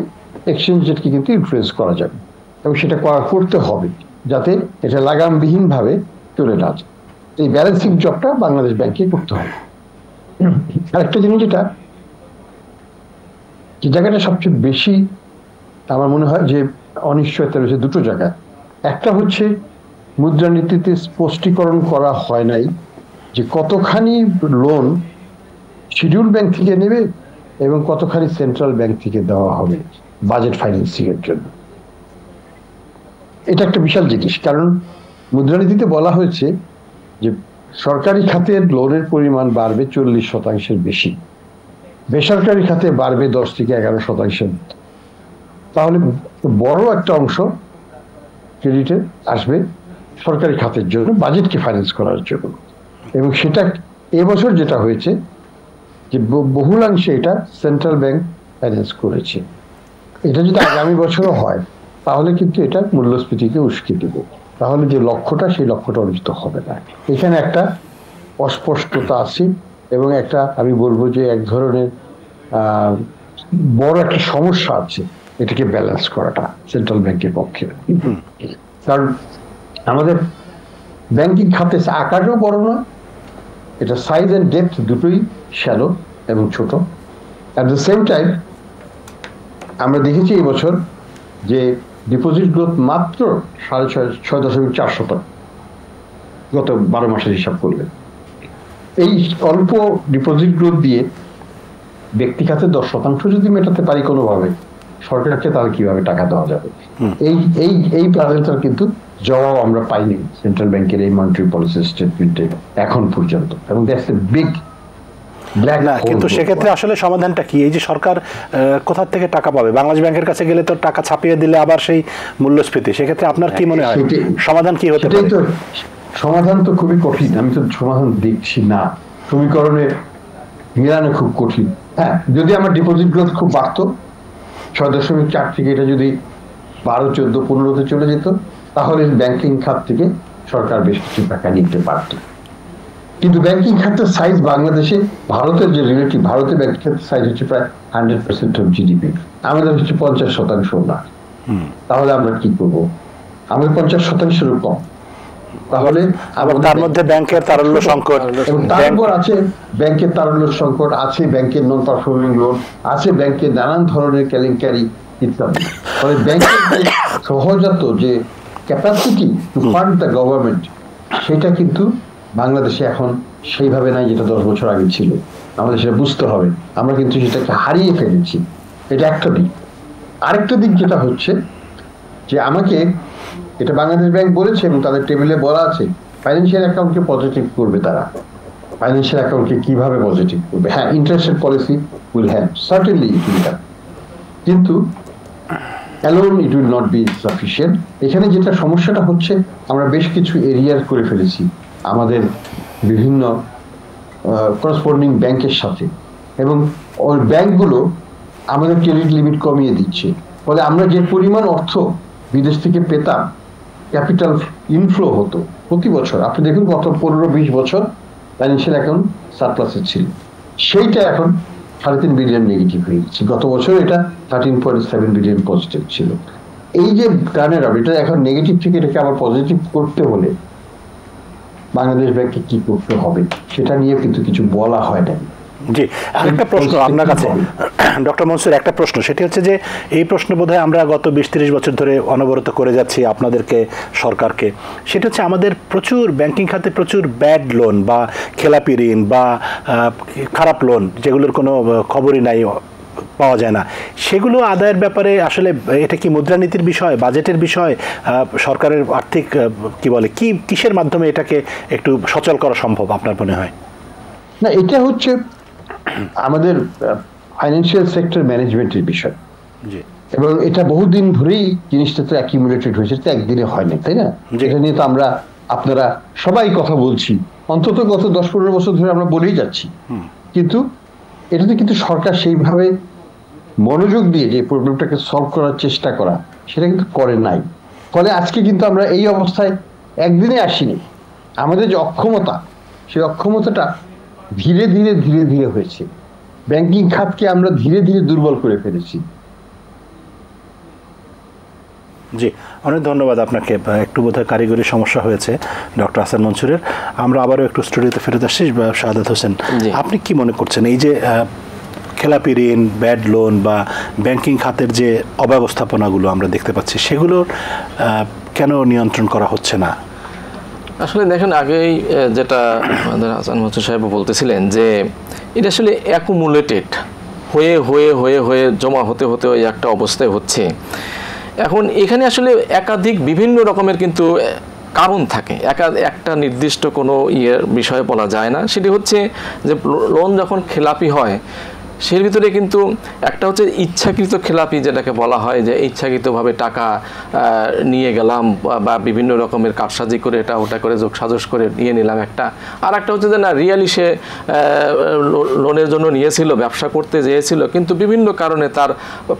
এক্সচেঞ্জ রেটকে কিন্তু ইনফ্লুয়েন্স করা যাবে, এবং সেটা করতে হবে যাতে এটা লাগামবিহীনভাবে চলে না যায়। এই ব্যালেন্সিং জবটা বাংলাদেশ ব্যাংকে করতে হবে। আরেকটা জিনিস, যে জায়গাটা সবচেয়ে বেশি আমার মনে হয় যে অনিশ্চয়তা রয়েছে দুটো জায়গায়। একটা হচ্ছে মুদ্রানীতিতে স্পষ্টীকরণ করা হয় নাই যে কতখানি লোন শিডিউল ব্যাংক থেকে নেবে এবং কতখানি সেন্ট্রাল ব্যাংক থেকে দেওয়া হবে বাজেট ফাইন্যান্সিং এর জন্য। এটা একটা বিশাল জিনিস, কারণ মুদ্রানীতিতে বলা হয়েছে যে সরকারি খাতের লোনের পরিমাণ বাড়বে 40% বেশি, বেসরকারি খাতে বাড়বে 10 থেকে 11%। তাহলে বড় একটা অংশ ক্রেডিটে আসবে সরকারি খাতের জন্য, বাজেটকে ফাইন্যান্স করার জন্য। এবং সেটা এবছর যেটা হয়েছে যে বহুলাংশে এটা সেন্ট্রাল ব্যাংক ফাইন্যান্স করেছে। এটা যদি আগামী বছরও হয় তাহলে কিন্তু এটা মূল্যস্ফীতিকে উস্কে দেবে, তাহলে যে লক্ষ্যটা সেই লক্ষ্যটা অর্জিত হবে না। এখানে একটা অস্পষ্টতা আছে এবং একটা আমি বলবো যে এক ধরনের বড় একটা সমস্যা আছে এটাকে ব্যালেন্স করাটা সেন্ট্রাল ব্যাংকের পক্ষে। কারণ আমাদের ব্যাংকিং খাতে আকারও বড় না, এটা সাইজ অ্যান্ড ডেপথ দুটোই শ্যালো এবং ছোট। অ্যাট দ্য সেম টাইম আমরা দেখেছি এই বছর যে ডিপোজিট গ্রোথ মাত্র 6.4% গত 12 মাসের হিসাব করলে। এই অল্প ডিপোজিট গ্রোথ দিয়ে ব্যক্তি খাতে 10% যদি মেটাতে পারি কোনোভাবে সরকারকে, তাহলে কিভাবে টাকা দেওয়া যাবে? এই প্যানেলটার কিন্তু জবাব আমরা পাইনি সেন্ট্রাল ব্যাংকের এই মনিটারি পলিসি স্টেটমেন্টে এখন পর্যন্ত, এবং that's a big black hole. কিন্তু সেক্ষেত্রে আসলে সমাধানটা কি? এই যে সরকার কোথা থেকে টাকা পাবে? বাংলাদেশ ব্যাংকের কাছে গেলে তো টাকা ছাপিয়ে দিলে আবার সেই মূল্যস্ফীতি, সেক্ষেত্রে আপনার কি মনে হয় সমাধান কি হতে পারে? সমাধান তো খুবই কঠিন, আমি তো সমাধান দেখছি না, সমীকরণে মিলানো খুব কঠিন। হ্যাঁ, যদি আমার ডিপোজিট গ্রোথ খুব বাড়তো, 6.4 থেকে এটা যদি 12, 14, 15-তে চলে যেত, তাহলে ব্যাংকিং খাত থেকে সরকার বেশ কিছু টাকা নিতে পারত। কিন্তু ব্যাংকিং খাতের সাইজ বাংলাদেশে, ভারতের যে রিলেটিভ, ভারতের ব্যাংকিং খাতের সাইজ হচ্ছে প্রায় 100% অফ জিডিপি, আমাদের হচ্ছে 50% না। তাহলে আমরা কি করবো? আমাদের 50%-এরও কম। তাহলে তার মধ্যে ব্যাংকের তারল্য সংকট, এবং তারপর আছে ব্যাংকের তারল্য সংকট, আছে ব্যাংকের নন পারফর্মিং লোন, আছে ব্যাংকের নানান ধরনের কেলেঙ্কারি ইত্যাদি। ফলে ব্যাংকের সহজাত যে capacity to fund the government, সেটা কিন্তু বাংলাদেশে এখন সেইভাবে নাই যেটা 10 বছর আগে ছিল। আমাদের সেটা বুঝতে হবে, আমরা কিন্তু সেটাকে হারিয়ে ফেলেছি। এটা একটা দিক। আরেকটা দিক যেটা হচ্ছে যে আমাকে, এটা বাংলাদেশ ব্যাংক বলেছে এবং তাদের টেবিলে বলা আছে, ফাইন্যান্সিয়াল অ্যাকাউন্টকে পজিটিভ করবে তারা। ফাইন্যান্সিয়াল অ্যাকাউন্টকে কিভাবে পজিটিভ করবে? হ্যাঁ, interest rate policy will help, certainly it will help, কিন্তু alone it will not be sufficient. এখানে যেটা সমস্যাটা হচ্ছে, আমরা বেশ কিছু এরিয়ার করে ফেলেছি আমাদের বিভিন্ন করসপন্ডিং ব্যাংকের সাথে, এবং ওই ব্যাংকগুলো আমাদের ক্রেডিট লিমিট কমিয়ে দিচ্ছে। ফলে আমরা যে পরিমাণ অর্থ বিদেশ থেকে পেতাম, ক্যাপিটাল ইনফ্লো হতো প্রতি বছর, আপনি দেখুন গত 15-20 বছর ফাইন্যান্সিয়াল অ্যাকাউন্ট সারপ্লাসে ছিল, সেইটা এখন 3.5 বিলিয়ন নেগেটিভ হয়ে গেছে। গত বছর এটা 13.7 বিলিয়ন পজিটিভ ছিল। এই যে টার্নের আপ, এটা এখন নেগেটিভ থেকে এটাকে আবার পজিটিভ করতে হলে বাংলাদেশ ব্যাংকে কি করতে হবে সেটা নিয়ে কিন্তু কিছু বলা হয় না। জি, আরেকটা প্রশ্ন আপনার কাছে ডক্টর মনসুর, একটা প্রশ্ন, সেটি হচ্ছে যে এই প্রশ্ন বোধহয় আমরা গত 20-30 বছর ধরে অনবরত করে যাচ্ছি আপনাদেরকে, সরকারকে। সেটা হচ্ছে আমাদের প্রচুর ব্যাংকিং খাতে প্রচুর ব্যাড লোন বা খেলাপি ঋণ বা খারাপ লোন, যেগুলোর কোনো খবরই নাই, পাওয়া যায় না, সেগুলো আদায়ের ব্যাপারে আসলে এটা কি মুদ্রানীতির বিষয়, বাজেটের বিষয়, সরকারের আর্থিক কি বলে, কিসের মাধ্যমে এটাকে একটু সচল করা সম্ভব আপনার মনে হয়? না, এটা হচ্ছে আমাদের ফাইন্যান্সিয়াল সেক্টর ম্যানেজমেন্টের বিষয়, এবং এটা বহুদিন ধরেই জিনিসটা তো অ্যাকিউমুলেটেড হয়েছে, তো একদিনে হয় না, তাই না? যেটা নিয়ে তো আমরা, আপনারা সবাই কথা বলছি, অন্তত গত 10-15 বছর ধরে আমরা বলেই যাচ্ছি, কিন্তু এটাতে কিন্তু সরকার সেইভাবে মনোযোগ দিয়ে যে প্রবলেমটাকে সলভ করার চেষ্টা করা, সেটা কিন্তু করে নাই। ফলে আজকে কিন্তু আমরা এই অবস্থায় একদিনে আসিনি। আমাদের যে অক্ষমতা, সেই অক্ষমতাটা ধীরে ধীরে ধীরে ধীরে হয়েছে। ব্যাংকিং খাতকে আমরা ধীরে ধীরে দুর্বল করে ফেলেছি। জি, অনেক ধন্যবাদ আপনাকে। একটু বোধহয় কারিগরি সমস্যা হয়েছে ডক্টর হাসান মনসুরের। আমরা আবারও একটু স্টুডিওতে ফেরত আসছি। শাহাদাত হোসেন, আপনি কি মনে করছেন এই যে খেলাপি ঋণ, ব্যাড লোন বা ব্যাংকিং খাতের যে অব্যবস্থাপনাগুলো আমরা দেখতে পাচ্ছি, সেগুলোর কেন নিয়ন্ত্রণ করা হচ্ছে না? আসলে দেখেন, আগেই যেটা আমাদের হাসান মনসুর সাহেব বলতেছিলেন যে এটা আসলে অ্যাকুমুলেটেড হয়ে হয়ে হয়ে হয়ে জমা হতে হতে ওই একটা অবস্থায় হচ্ছে। এখন এখানে আসলে একাধিক বিভিন্ন রকমের কিন্তু কারণ থাকে, একটা নির্দিষ্ট কোনো বিষয়ে বলা যায় না। সেটি হচ্ছে যে লোন যখন খেলাপি হয়, সের ভিতরে কিন্তু একটা হচ্ছে ইচ্ছাকৃত খেলাপি, যেটাকে বলা হয় যে ইচ্ছাকৃতভাবে টাকা নিয়ে গেলাম বা বিভিন্ন রকমের কারসাজি করে এটা ওটা করে যোগসাজশ করে নিয়ে নিলাম একটা। আর একটা হচ্ছে যে না, রিয়ালি সে লোনের জন্য নিয়েছিল, ব্যবসা করতে চেয়েছিল, কিন্তু বিভিন্ন কারণে তার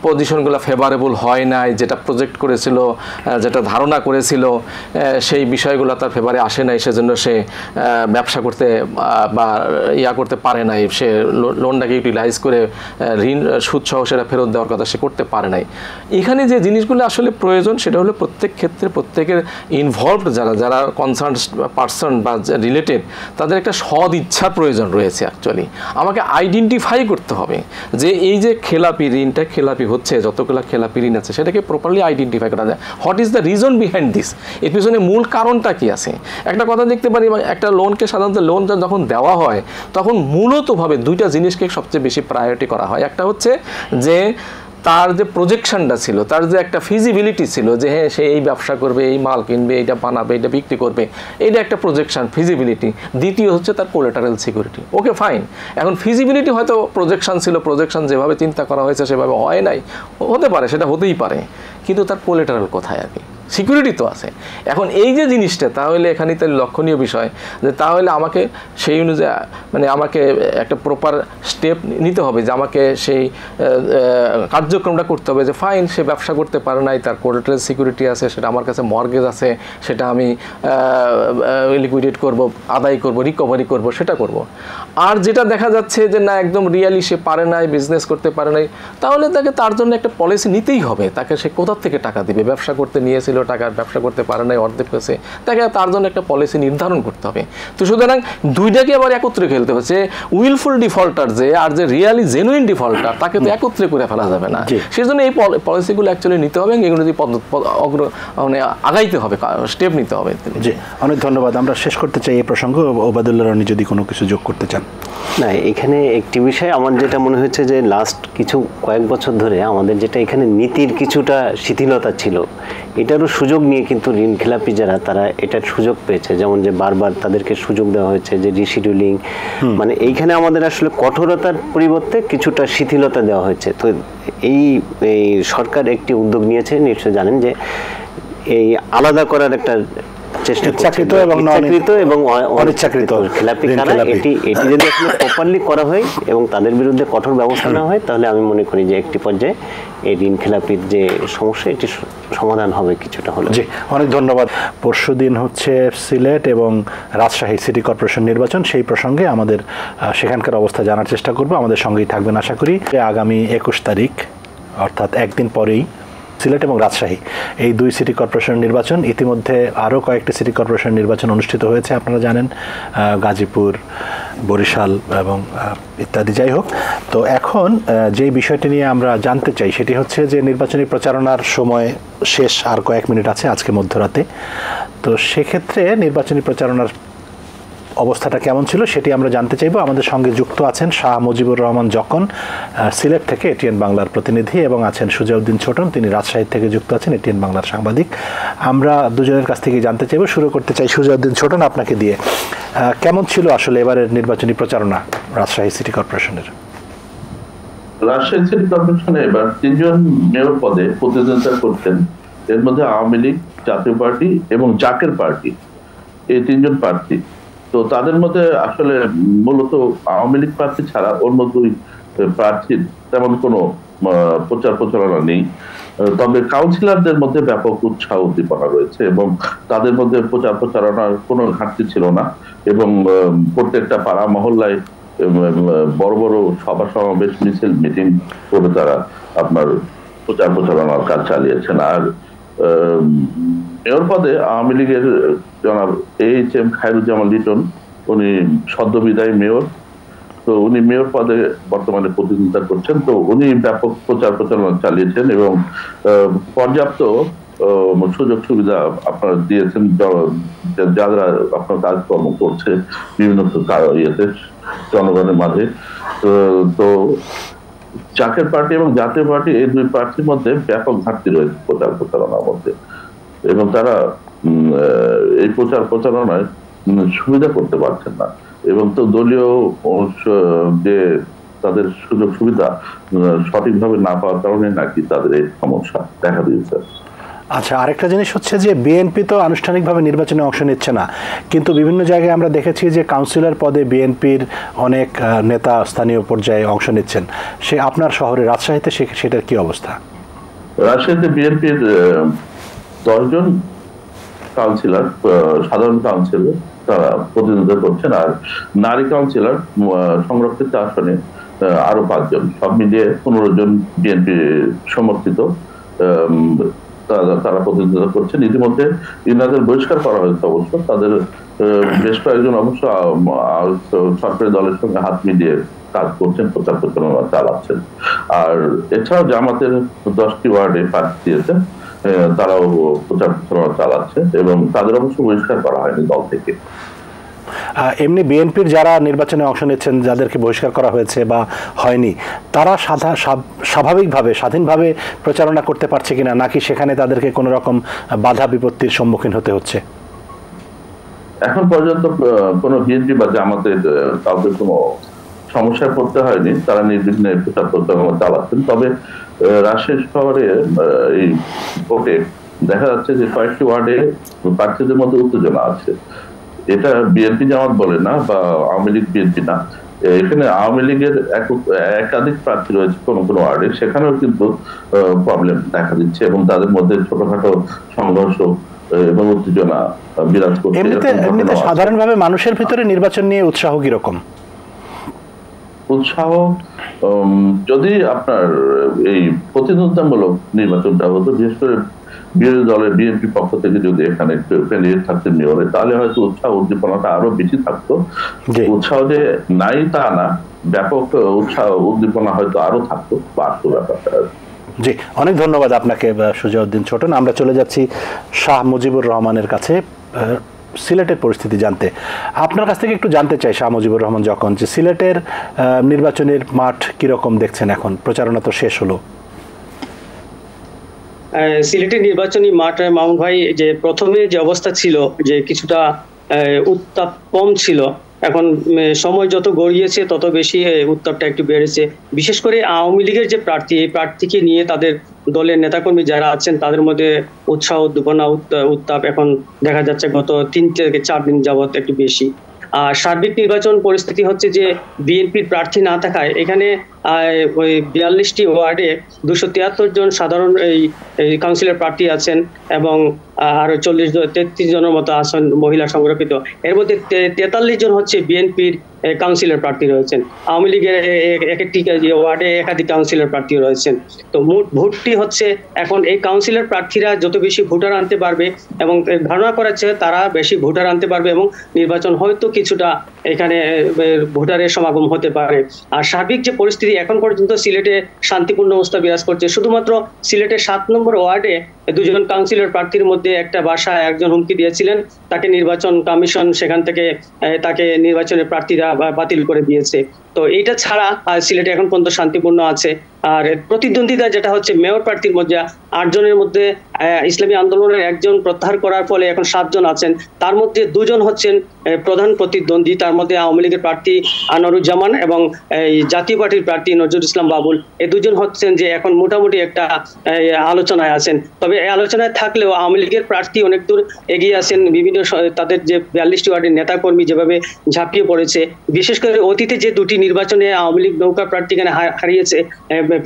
পজিশনগুলো ফেভারেবল হয় নাই, যেটা প্রজেক্ট করেছিল, যেটা ধারণা করেছিল, সেই বিষয়গুলো তার ফেভারে আসে নাই, সেজন্য সে ব্যবসা করতে বা করতে পারে নাই, সে লোনটাকে ইউটিলাইজ করে ঋণ সুদ সহ সেটা ফেরত দেওয়ার কথা সে করতে পারে নাই। এখানে যে জিনিসগুলো আসলে প্রয়োজন, সেটা হলো প্রত্যেক ক্ষেত্রে প্রত্যেকের ইনভলভড যারা কনসার্ন পার্সন বা রিলেটেড, তাদের একটা সদ ইচ্ছার প্রয়োজন রয়েছে। অ্যাকচুয়ালি আমাকে আইডেন্টিফাই করতে হবে যে এই যে খেলাপি ঋণটা খেলাপি হচ্ছে, যতগুলো খেলাপি ঋণ আছে, সেটাকে প্রপারলি আইডেন্টিফাই করা যায়। What is the reason behind this, এর পিছনে মূল কারণটা কি আছে। একটা কথা দেখতে পারি, একটা লোনকে সাধারণত লোনটা যখন দেওয়া হয়, তখন মূলতভাবে দুইটা জিনিসকে সবচেয়ে বেশি প্রায়োরিটি করা হয়। একটা হচ্ছে যে তার যে প্রজেকশনটা ছিল, তার যে একটা ফিজিবিলিটি ছিল, যে হ্যাঁ সে এই ব্যবসা করবে, এই মাল কিনবে, এইটা বানাবে, এটা বিক্রি করবে, এইটা একটা প্রজেকশন, ফিজিবিলিটি। দ্বিতীয় হচ্ছে তার কোলাটারাল সিকিউরিটি। ওকে, ফাইন। এখন ফিজিবিলিটি হয়তো প্রজেকশন ছিল, প্রজেকশন যেভাবে চিন্তা করা হয়েছে সেভাবে হয় নাই, হতে পারে, সেটা হতেই পারে, কিন্তু তার কোলাটারাল কোথায় আর কি? সিকিউরিটি তো আছে। এখন এই যে জিনিসটা, তাহলে এখানে তাহলে লক্ষণীয় বিষয় যে তাহলে আমাকে সেই অনুযায়ী মানে আমাকে একটা প্রপার স্টেপ নিতে হবে, যে আমাকে সেই কার্যক্রমটা করতে হবে, যে ফাইন সে ব্যবসা করতে পারে নাই, তার কোলাটেরাল সিকিউরিটি আছে, সেটা আমার কাছে মর্গেজ আছে, সেটা আমি লিকুইডেট করব, আদায় করব, রিকভারি করব, সেটা করব। আর যেটা দেখা যাচ্ছে যে না একদম রিয়ালি সে পারে নাই, বিজনেস করতে পারে নাই, তাহলে তাকে তার জন্য একটা পলিসি নিতেই হবে। তাকে সে কোথা থেকে টাকা দিবে, ব্যবসা করতে নিয়েছিল টাকা, ব্যবসা করতে পারে নাই, অর্ধেক পেয়েছে, তাকে তার জন্য একটা পলিসি নির্ধারণ করতে হবে। তো সুতরাং দুইটাকে আবার একত্রে খেলতে হচ্ছে, উইলফুল ডিফল্টার যে আর যে রিয়ালি জেনুইন ডিফল্টার, তাকে তো একত্রে করে ফেলা যাবে না। সেই জন্য এই পলিসিগুলো অ্যাকচুয়ালি নিতে হবে, এগুলো যদি মানে আগাইতে হবে, স্টেপ নিতে হবে। জি, অনেক ধন্যবাদ। আমরা শেষ করতে চাই এই প্রসঙ্গ। ওবায়দুল্লাহ রনি যদি কোনো কিছু যোগ করতে চান। না, এখানে একটি বিষয় আমার যেটা মনে হচ্ছে যে লাস্ট কয়েক বছর ধরে আমাদের যেটা এখানে নীতির কিছুটা শিথিলতা ছিল, এটারও সুযোগ নিয়ে কিন্তু ঋণ খেলাপি যারা তারা এটার সুযোগ পেয়েছে। যেমন যে বারবার তাদেরকে সুযোগ দেওয়া হয়েছে যে রিশিডিউলিং, মানে এইখানে আমাদের আসলে কঠোরতার পরিবর্তে কিছুটা শিথিলতা দেওয়া হয়েছে। তো এই সরকার একটি উদ্যোগ নিয়েছে, নিশ্চয়ই জানেন, যে এই আলাদা করার একটা চেষ্টা ইচ্ছাকৃত এবং অনিচ্ছাকৃত খেলাপি কারা, এটি যদি আসলে প্রপারলি করা হয় এবং তাদের বিরুদ্ধে কঠোর ব্যবস্থা নেওয়া হয়, তাহলে আমি মনে করি যে একটি পর্যায়ে এই ঋণ খেলাপির যে সমস্যা এটি সমাধান হবে কিছুটা হলে। জি, অনেক ধন্যবাদ। পরশুদিন হচ্ছে সিলেট এবং রাজশাহী সিটি কর্পোরেশন নির্বাচন, সেই প্রসঙ্গে আমাদের সেখানকার অবস্থা জানার চেষ্টা করব। আমাদের সঙ্গেই থাকবেন আশা করি। আগামী 21 তারিখ অর্থাৎ একদিন পরেই সিলেট এবং রাজশাহী এই দুই সিটি কর্পোরেশন নির্বাচন। ইতিমধ্যে আরও কয়েকটি সিটি কর্পোরেশন নির্বাচন অনুষ্ঠিত হয়েছে, আপনারা জানেন, গাজীপুর, বরিশাল এবং ইত্যাদি। যাই হোক, তো এখন যেই বিষয়টি নিয়ে আমরা জানতে চাই সেটি হচ্ছে যে নির্বাচনী প্রচারণার সময় শেষ, আর কয়েক মিনিট আছে আজকে মধ্যরাতে। তো সেক্ষেত্রে নির্বাচনী প্রচারণার অবস্থাটা কেমন ছিল সেটি আমরা জানতে চাইব। আমাদের সঙ্গে যুক্ত আছেন শাহ মুজিবুর রহমান জকন, সিলেট থেকে এটিএন বাংলার প্রতিনিধি, এবং আছেন সুজাউদ্দিন ছোটন, তিনি রাজশাহী থেকে যুক্ত আছেন, এটিএন বাংলার সাংবাদিক। আমরা দুজনের কাছ থেকে জানতে চাইব। শুরু করতে চাই সুজাউদ্দিন ছোটন আপনাকে দিয়ে। কেমন ছিল আসলে এবারের নির্বাচনী প্রচারণা রাজশাহী সিটি কর্পোরেশনের? রাজশাহী সিটি কর্পোরেশনে এবার 3 জন মেয়র পদে প্রতিদ্বন্দ্বিতা করছেন। এর মধ্যে আওয়ামী লীগ, জাতীয় পার্টি এবং জাকের পার্টি, এই 3 জন প্রার্থী। তো তাদের মধ্যে আসলে মূলত আওয়ামী লীগ প্রার্থী ছাড়া অন্য 2 প্রার্থীর তেমন কোনো প্রচার প্রচারণা নেই। তবে কাউন্সিলরদের মধ্যে ব্যাপক উৎসাহ উদ্দীপনা রয়েছে এবং তাদের মধ্যে প্রচার প্রচারণার কোনো ঘাটতি ছিল না, এবং প্রত্যেকটা পাড়া মহল্লায় বড় বড় সভা সমাবেশ, মিছিল, মিটিং করে তারা আপনার প্রচার প্রচারণার কাজ চালিয়েছেন। আর মেয়র পদে আওয়ামী লীগের জনাব AHM খায়রুজ্জামান লিটন, উনি সদ্য বিদায়ী মেয়র। তো উনি মেয়র পদে বর্তমানে প্রতিদ্বন্দ্বিতা করছেন। তো উনি ব্যাপক প্রচার প্রচারণা চালিয়েছেন এবং পর্যাপ্ত সুযোগ সুবিধা আপনারা দিয়েছেন যারা আপনার কাজকর্ম করছে বিভিন্ন ইয়েতে জনগণের মাঝে। তো জাকের পার্টি এবং জাতীয় পার্টি, এই 2 প্রার্থীর মধ্যে ব্যাপক ঘাটতি রয়েছে প্রচার প্রচারণার মধ্যে, এবং তারা এই প্রচার প্রচারণায় সুবিধা করতে পারছেন না, এবং তো দলীয় যে তাদের সুযোগ সুবিধা সঠিকভাবে না পাওয়ার কারণে নাকি তাদের এই সমস্যা দেখা দিয়েছে। আচ্ছা, আরেকটা জিনিস হচ্ছে যে বিএনপি তো আনুষ্ঠানিকভাবে নির্বাচনে অংশ নিচ্ছে না, কিন্তু বিভিন্ন জায়গায় আমরা দেখেছি যে কাউন্সিলর পদে বিএনপির অনেক নেতা স্থানীয় পর্যায়ে অংশ নিচ্ছেন। সে আপনার শহরে রাজশাহীতে সেটার কি অবস্থা? রাজশাহীতে বিএনপির 10 জন কাউন্সিলর, সাধারণ কাউন্সিলর, তারা প্রতিনিধিত্ব করছেন। আর নারী কাউন্সিলর সংরক্ষিত আসনে আরো 5 জন, সব মিলিয়ে 15 জন বিএনপি সমর্থিত তারা প্রতিনিধিত্ব করছেন। ইতিমধ্যে ইনাদের বহিষ্কার করা হয়েছে অবশ্য। তাদের বেশ কয়েকজন অবশ্য সরকারি দলের সঙ্গে হাত মিলিয়ে কাজ করছেন, প্রচার প্রচারণা চালাচ্ছেন। আর এছাড়াও জামাতের 10টি ওয়ার্ডে প্রার্থী দিয়েছেন, তারাও প্রচার প্রচারণা চালাচ্ছে এবং তাদের অবশ্য বহিষ্কার করা হয়নি দল থেকে। এমনি বিএনপির যারা নির্বাচনে অংশ নিচ্ছেন, যাদেরকে বহিষ্কার করা হয়েছে বা হয়নি, তারা স্বাভাবিকভাবে স্বাধীনভাবে প্রচারণা করতে পারছে কিনা, নাকি সেখানে তাদেরকে কোনো রকম বাধা বিপত্তির সম্মুখীন হতে হচ্ছে? এখন পর্যন্ত কোনো বিএনপি বা জামাতের কাউকে কোনো সমস্যায় পড়তে হয়নি, তারা নির্বিঘ্নে প্রচার প্রচারণা চালাচ্ছেন। তবে রাজশাহী শহরে এই ভোটে দেখা যাচ্ছে যে কয়েকটি ওয়ার্ডে প্রার্থীদের মধ্যে উত্তেজনা আছে। এটা বিএনপি জামাত বলে না বা আওয়ামী লীগ বিএনপি না, এখানে আওয়ামী লীগের একাধিক প্রার্থী রয়েছে কোন কোন ওয়ার্ডে, সেখানেও কিন্তু প্রবলেম দেখা দিচ্ছে এবং তাদের মধ্যে ছোটখাটো সংঘর্ষ এবং উত্তেজনা বিরাজ করছে। এমনিতে সাধারণভাবে মানুষের ভিতরে নির্বাচন নিয়ে উৎসাহ কিরকম? উৎসাহ যদি আপনার এই প্রতিদ্বন্দ্বিতামূলক নির্বাচনটা হতো, বিশেষ করে বিরোধী দলের বিএনপি পক্ষ থেকে যদি এখানে ক্যান্ডিডেট থাকতেন মেয়রে, তাহলে হয়তো উৎসাহ উদ্দীপনাটা আরো বেশি থাকতো। উৎসাহ যে নাই তা না, ব্যাপক উৎসাহ উদ্দীপনা হয়তো আরো থাকতো, বাড়তো ব্যাপারটা। জি, অনেক ধন্যবাদ আপনাকে সুজাউদ্দিন ছোটন। আমরা চলে যাচ্ছি শাহ মুজিবুর রহমানের কাছে সিলেটের পরিস্থিতি জানতে। আপনার কাছ থেকে একটু জানতে চাই শাহ মুজিবুর রহমান, যখন যে সিলেটের নির্বাচনের মাঠ কিরকম দেখছেন এখন? প্রচারণা তো শেষ হলো। সিলেটের নির্বাচনী মাঠ মামুন ভাই, যে প্রথমে যে অবস্থা ছিল যে কিছুটা উত্তাপ কম ছিল, এখন সময় যত গড়িয়েছে তত বেশি উত্তাপটা একটু বেড়েছে। বিশেষ করে আওয়ামী লীগের যে প্রার্থী, এই প্রার্থীকে নিয়ে তাদের দলের নেতাকর্মী যারা আছেন তাদের মধ্যে উৎসাহ উদ্দীপনা উত্তাপ এখন দেখা যাচ্ছে গত 3 থেকে 4 দিন যাবত একটু বেশি। আর সার্বিক নির্বাচন পরিস্থিতি হচ্ছে যে বিএনপির প্রার্থী না থাকায় এখানে ওই 42টি ওয়ার্ডে 273 জন সাধারণ এই কাউন্সিলর প্রার্থী আছেন এবং আরো 33 জনের মতো আসন মহিলা সংরক্ষিত। এর মধ্যে 43 জন হচ্ছে বিএনপির কাউন্সিলর প্রার্থী রয়েছেন। আওয়ামী লীগের একটি ওয়ার্ডে একাধিক কাউন্সিলর প্রার্থী রয়েছেন। তো মোট ভোটটি হচ্ছে এখন এই কাউন্সিলর প্রার্থীরা যত বেশি ভোটার আনতে পারবে এবং ধারণা করা হচ্ছে তারা বেশি ভোটার আনতে পারবে এবং নির্বাচন হয়তো কিছুটা এখানে ভোটারের সমাগম হতে পারে। আর সার্বিক যে পরিস্থিতি এখন পর্যন্ত সিলেটে শান্তিপূর্ণ অবস্থা বিরাজ করছে। শুধুমাত্র সিলেটের 7 নম্বর ওয়ার্ডে 2 জন কাউন্সিলর প্রার্থীর মধ্যে একটা বাসায় একজন হুমকি দিয়েছিলেন, তাকে নির্বাচন কমিশন সেখান থেকে তাকে নির্বাচনের প্রার্থীরা বাতিল করে দিয়েছে। তো এটা ছাড়া সিলেটে এখন পর্যন্ত শান্তিপূর্ণ আছে। আর প্রতিদ্বন্দ্বিতা যেটা হচ্ছে মেয়র প্রার্থীর মধ্যে 8 জনের মধ্যে ইসলামী আন্দোলনের একজন প্রত্যাহার করার ফলে এখন 7 জন আছেন। তার মধ্যে 2 জন হচ্ছেন প্রধান প্রতিদ্বন্দ্বী, তার মধ্যে আওয়ামী লীগের প্রার্থী আনোয়ারুজ্জামান এবং জাতীয় পার্টির প্রার্থী নজরুল ইসলাম বাবুল। এই 2 জন হচ্ছেন যে এখন মোটামুটি একটা আলোচনায় আছেন। তবে এই আলোচনায় থাকলেও আওয়ামী লীগের প্রার্থী অনেক দূর এগিয়ে আছেন। বিভিন্ন তাদের যে 42টি ওয়ার্ডের নেতাকর্মী যেভাবে ঝাঁপিয়ে পড়েছে, বিশেষ করে অতীতে যে 2টি নির্বাচনে আওয়ামী লীগ নৌকা প্রার্থীখানে হারিয়েছে,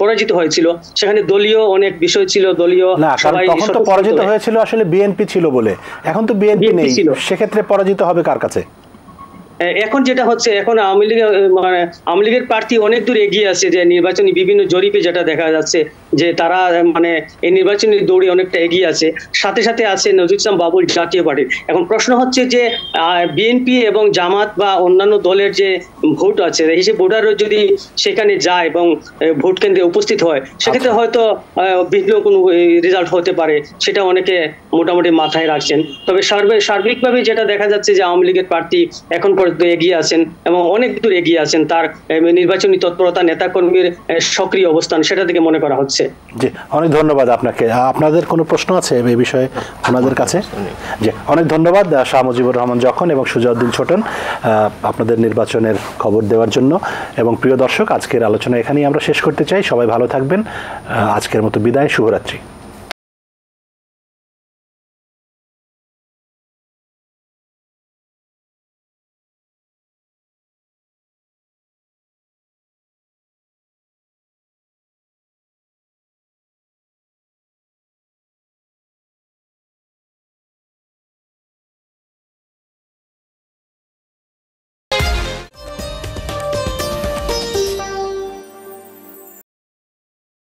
পরাজিত হয়েছিল, সেখানে দলীয় অনেক বিষয় ছিল। দলীয় সবাই তখন তো পরাজিত হয়েছিল আসলে বিএনপি ছিল বলে, এখন তো বিএনপি নেই, সেক্ষেত্রে পরাজিত হবে কার কাছে? এখন যেটা হচ্ছে, এখন আওয়ামী লীগের প্রার্থী অনেক দূর এগিয়ে আছে। যে নির্বাচনী বিভিন্ন জরিপে যেটা দেখা যাচ্ছে যে তারা এই নির্বাচনী দৌড়ে অনেকটা এগিয়ে আছে। সাথে সাথে আছে নজরুল ইসলাম বাবুল জাতীয় পার্টির। এখন প্রশ্ন হচ্ছে যে বিএনপি এবং জামাত বা অন্যান্য দলের যে ভোট আছে, সেই ভোটারও যদি সেখানে যায় এবং ভোট কেন্দ্রে উপস্থিত হয়, সেক্ষেত্রে হয়তো ভিন্ন কোনো রেজাল্ট হতে পারে, সেটা অনেকে মোটামুটি মাথায় রাখছেন। তবে সার্বিকভাবে যেটা দেখা যাচ্ছে যে আওয়ামী লীগের প্রার্থী এখন এগিয়ে আছেন এবং অনেক দূর এগিয়ে আছেন। তার নির্বাচনী তৎপরতা, নেতাকর্মীর সক্রিয় অবস্থান, সেটা থেকে মনে করা হচ্ছে। জি, অনেক ধন্যবাদ আপনাকে। আপনাদের কোনো প্রশ্ন আছে এই বিষয়ে ওনাদের কাছে? জি, অনেক ধন্যবাদ শাহ মুজিবুর রহমান যখন এবং সুজাউদ্দিন ছোটন আপনাদের নির্বাচনের খবর দেওয়ার জন্য। এবং প্রিয় দর্শক, আজকের আলোচনা এখানেই আমরা শেষ করতে চাই। সবাই ভালো থাকবেন। আজকের মতো বিদায়, শুভরাত্রি।